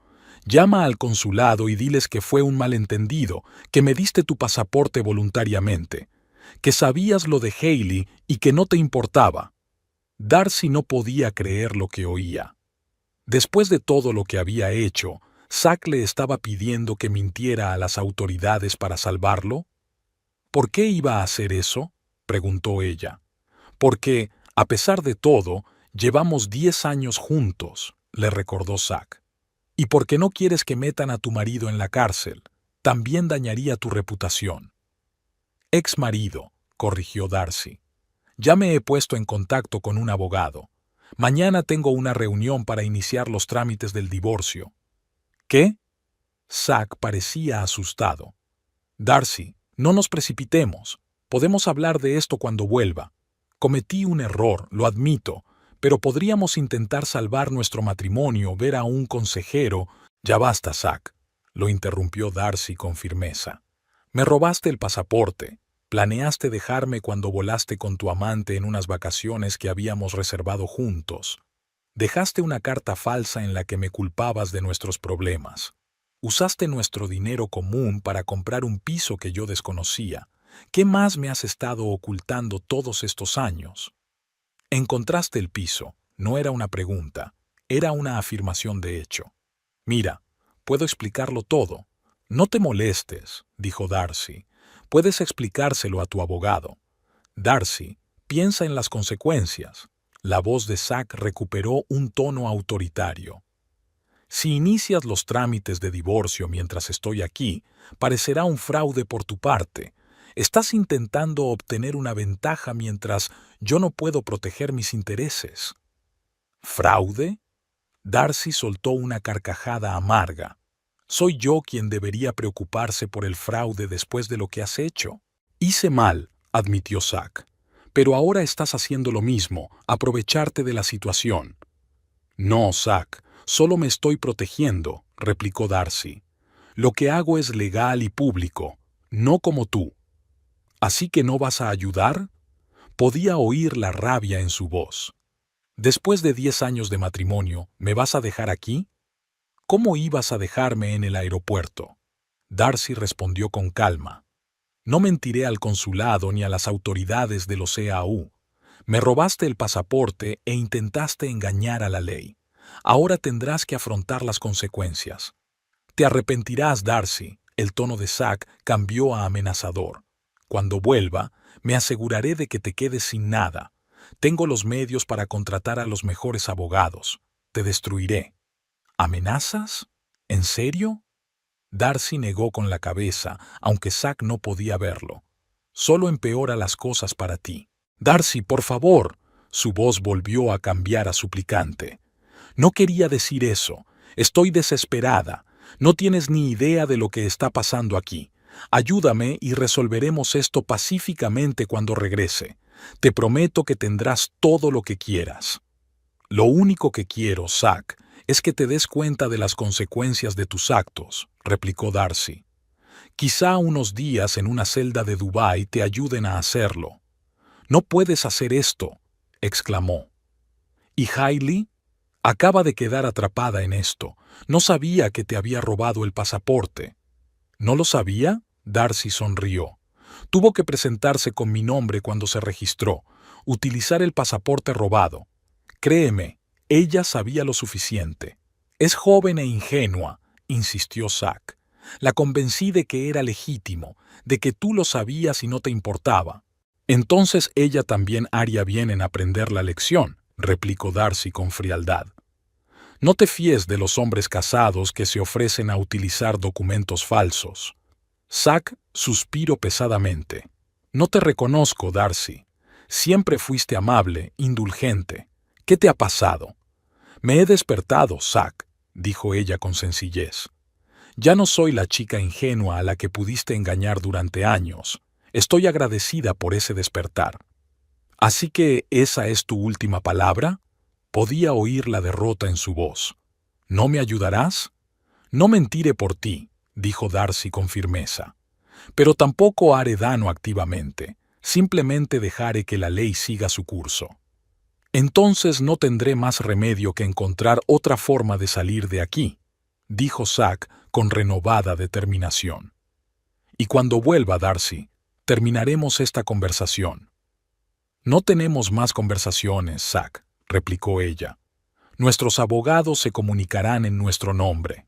Llama al consulado y diles que fue un malentendido, que me diste tu pasaporte voluntariamente. que sabías lo de Hailey y que no te importaba. Darcy no podía creer lo que oía. Después de todo lo que había hecho, ¿Zack le estaba pidiendo que mintiera a las autoridades para salvarlo? ¿Por qué iba a hacer eso?, preguntó ella. Porque, a pesar de todo, llevamos 10 años juntos, le recordó Zack. Y porque no quieres que metan a tu marido en la cárcel, también dañaría tu reputación. Ex marido, corrigió Darcy. Ya me he puesto en contacto con un abogado. Mañana tengo una reunión para iniciar los trámites del divorcio. ¿Qué? Zack parecía asustado. Darcy, no nos precipitemos. Podemos hablar de esto cuando vuelva. Cometí un error, lo admito, pero podríamos intentar salvar nuestro matrimonio, ver a un consejero. Ya basta, Zack, lo interrumpió Darcy con firmeza. Me robaste el pasaporte. Planeaste dejarme cuando volaste con tu amante en unas vacaciones que habíamos reservado juntos. Dejaste una carta falsa en la que me culpabas de nuestros problemas. Usaste nuestro dinero común para comprar un piso que yo desconocía. ¿Qué más me has estado ocultando todos estos años? Encontraste el piso. No era una pregunta, era una afirmación de hecho. Mira, puedo explicarlo todo. No te molestes, dijo Darcy. Puedes explicárselo a tu abogado. Darcy, piensa en las consecuencias. La voz de Zack recuperó un tono autoritario. Si inicias los trámites de divorcio mientras estoy aquí, parecerá un fraude por tu parte. Estás intentando obtener una ventaja mientras yo no puedo proteger mis intereses. ¿Fraude? Darcy soltó una carcajada amarga. ¿Soy yo quien debería preocuparse por el fraude después de lo que has hecho? Hice mal, admitió Zack. Pero ahora estás haciendo lo mismo, aprovecharte de la situación. No, Zack, solo me estoy protegiendo, replicó Darcy. Lo que hago es legal y público, no como tú. ¿Así que no vas a ayudar? Podía oír la rabia en su voz. Después de 10 años de matrimonio, ¿me vas a dejar aquí? ¿Cómo ibas a dejarme en el aeropuerto? Darcy respondió con calma. No mentiré al consulado ni a las autoridades de los EAU. Me robaste el pasaporte e intentaste engañar a la ley. Ahora tendrás que afrontar las consecuencias. Te arrepentirás, Darcy. El tono de Zack cambió a amenazador. Cuando vuelva, me aseguraré de que te quedes sin nada. Tengo los medios para contratar a los mejores abogados. Te destruiré. ¿Amenazas? ¿En serio? Darcy negó con la cabeza, aunque Zack no podía verlo. Solo empeora las cosas para ti. Darcy, por favor. Su voz volvió a cambiar a suplicante. No quería decir eso. Estoy desesperada. No tienes ni idea de lo que está pasando aquí. Ayúdame y resolveremos esto pacíficamente cuando regrese. Te prometo que tendrás todo lo que quieras. Lo único que quiero, Zack, es que te des cuenta de las consecuencias de tus actos, replicó Darcy. Quizá unos días en una celda de Dubái te ayuden a hacerlo. No puedes hacer esto, exclamó. ¿Y Hailey? Acaba de quedar atrapada en esto. No sabía que te había robado el pasaporte. ¿No lo sabía? Darcy sonrió. Tuvo que presentarse con mi nombre cuando se registró, utilizar el pasaporte robado. Créeme, ella sabía lo suficiente. Es joven e ingenua, insistió Zack. La convencí de que era legítimo, de que tú lo sabías y no te importaba. Entonces ella también haría bien en aprender la lección, replicó Darcy con frialdad. No te fíes de los hombres casados que se ofrecen a utilizar documentos falsos. Zack suspiró pesadamente. No te reconozco, Darcy. Siempre fuiste amable, indulgente. ¿Qué te ha pasado? Me he despertado, Zack, dijo ella con sencillez. Ya no soy la chica ingenua a la que pudiste engañar durante años. Estoy agradecida por ese despertar. ¿Así que esa es tu última palabra? Podía oír la derrota en su voz. ¿No me ayudarás? No mentiré por ti, dijo Darcy con firmeza. Pero tampoco haré daño activamente. Simplemente dejaré que la ley siga su curso. Entonces no tendré más remedio que encontrar otra forma de salir de aquí, dijo Zack con renovada determinación. Y cuando vuelva, Darcy, terminaremos esta conversación. No tenemos más conversaciones, Zack, replicó ella. Nuestros abogados se comunicarán en nuestro nombre.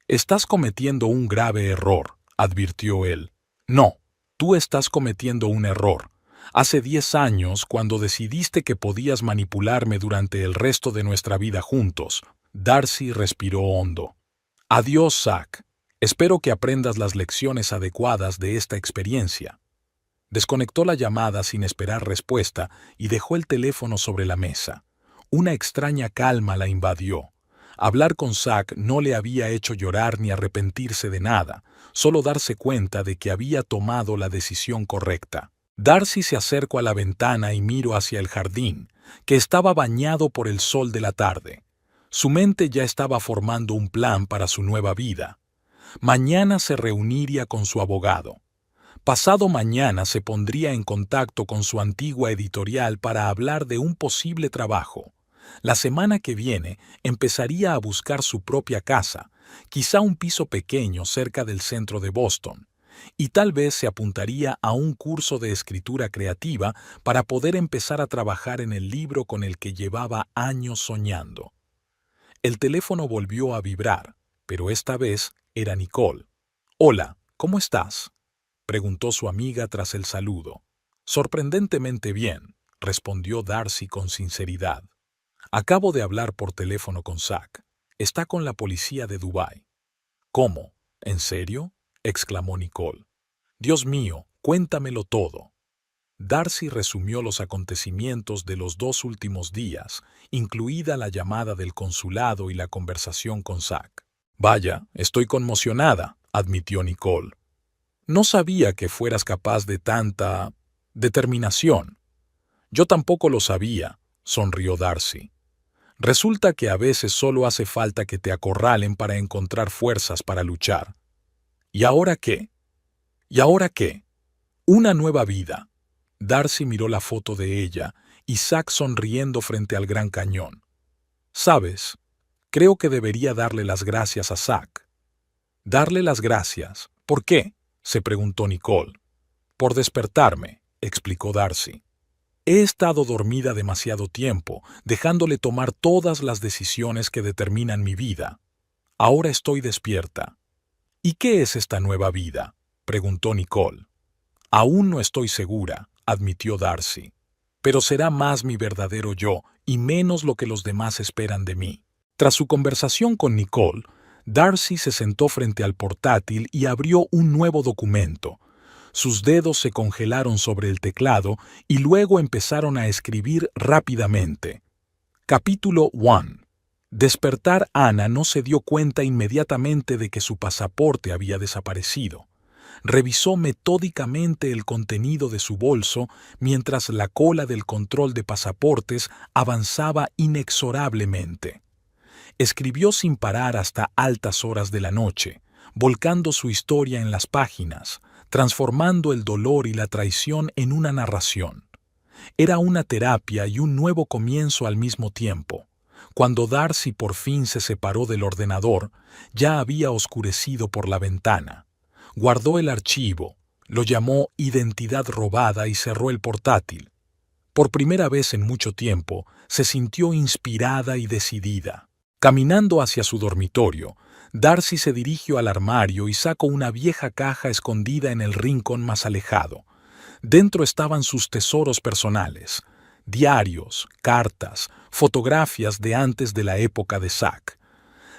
Estás cometiendo un grave error, advirtió él. No, tú estás cometiendo un error. Hace 10 años, cuando decidiste que podías manipularme durante el resto de nuestra vida juntos, Darcy respiró hondo. Adiós, Zack. Espero que aprendas las lecciones adecuadas de esta experiencia. Desconectó la llamada sin esperar respuesta y dejó el teléfono sobre la mesa. Una extraña calma la invadió. Hablar con Zack no le había hecho llorar ni arrepentirse de nada, solo darse cuenta de que había tomado la decisión correcta. Darcy se acercó a la ventana y miró hacia el jardín, que estaba bañado por el sol de la tarde. Su mente ya estaba formando un plan para su nueva vida. Mañana se reuniría con su abogado. Pasado mañana se pondría en contacto con su antigua editorial para hablar de un posible trabajo. La semana que viene empezaría a buscar su propia casa, quizá un piso pequeño cerca del centro de Boston, y tal vez se apuntaría a un curso de escritura creativa para poder empezar a trabajar en el libro con el que llevaba años soñando. El teléfono volvió a vibrar, pero esta vez era Nicole. «Hola, ¿cómo estás?», preguntó su amiga tras el saludo. «Sorprendentemente bien», respondió Darcy con sinceridad. «Acabo de hablar por teléfono con Zack. Está con la policía de Dubái». «¿Cómo? ¿En serio?», exclamó Nicole. «Dios mío, cuéntamelo todo». Darcy resumió los acontecimientos de los 2 últimos días, incluida la llamada del consulado y la conversación con Zack. «Vaya, estoy conmocionada», admitió Nicole. «No sabía que fueras capaz de tanta determinación». «Yo tampoco lo sabía», sonrió Darcy. «Resulta que a veces solo hace falta que te acorralen para encontrar fuerzas para luchar». «¿Y ahora qué? ¿Y ahora qué?». «Una nueva vida». Darcy miró la foto de ella y Zack sonriendo frente al Gran Cañón. «¿Sabes? Creo que debería darle las gracias a Zack». «¿Darle las gracias? ¿Por qué?», se preguntó Nicole. «Por despertarme», explicó Darcy. «He estado dormida demasiado tiempo, dejándole tomar todas las decisiones que determinan mi vida. Ahora estoy despierta». «¿Y qué es esta nueva vida?», preguntó Nicole. «Aún no estoy segura», admitió Darcy. «Pero será más mi verdadero yo y menos lo que los demás esperan de mí». Tras su conversación con Nicole, Darcy se sentó frente al portátil y abrió un nuevo documento. Sus dedos se congelaron sobre el teclado y luego empezaron a escribir rápidamente. Capítulo 1. Despertar. Ana no se dio cuenta inmediatamente de que su pasaporte había desaparecido. Revisó metódicamente el contenido de su bolso mientras la cola del control de pasaportes avanzaba inexorablemente. Escribió sin parar hasta altas horas de la noche, volcando su historia en las páginas, transformando el dolor y la traición en una narración. Era una terapia y un nuevo comienzo al mismo tiempo. Cuando Darcy por fin se separó del ordenador, ya había oscurecido por la ventana. Guardó el archivo, lo llamó identidad robada y cerró el portátil. Por primera vez en mucho tiempo, se sintió inspirada y decidida. Caminando hacia su dormitorio, Darcy se dirigió al armario y sacó una vieja caja escondida en el rincón más alejado. Dentro estaban sus tesoros personales, diarios, cartas, fotografías de antes de la época de Zack.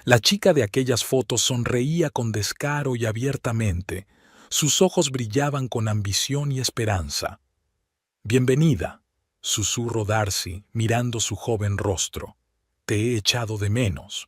La chica de aquellas fotos sonreía con descaro y abiertamente. Sus ojos brillaban con ambición y esperanza. «Bienvenida», susurró Darcy, mirando su joven rostro. «Te he echado de menos».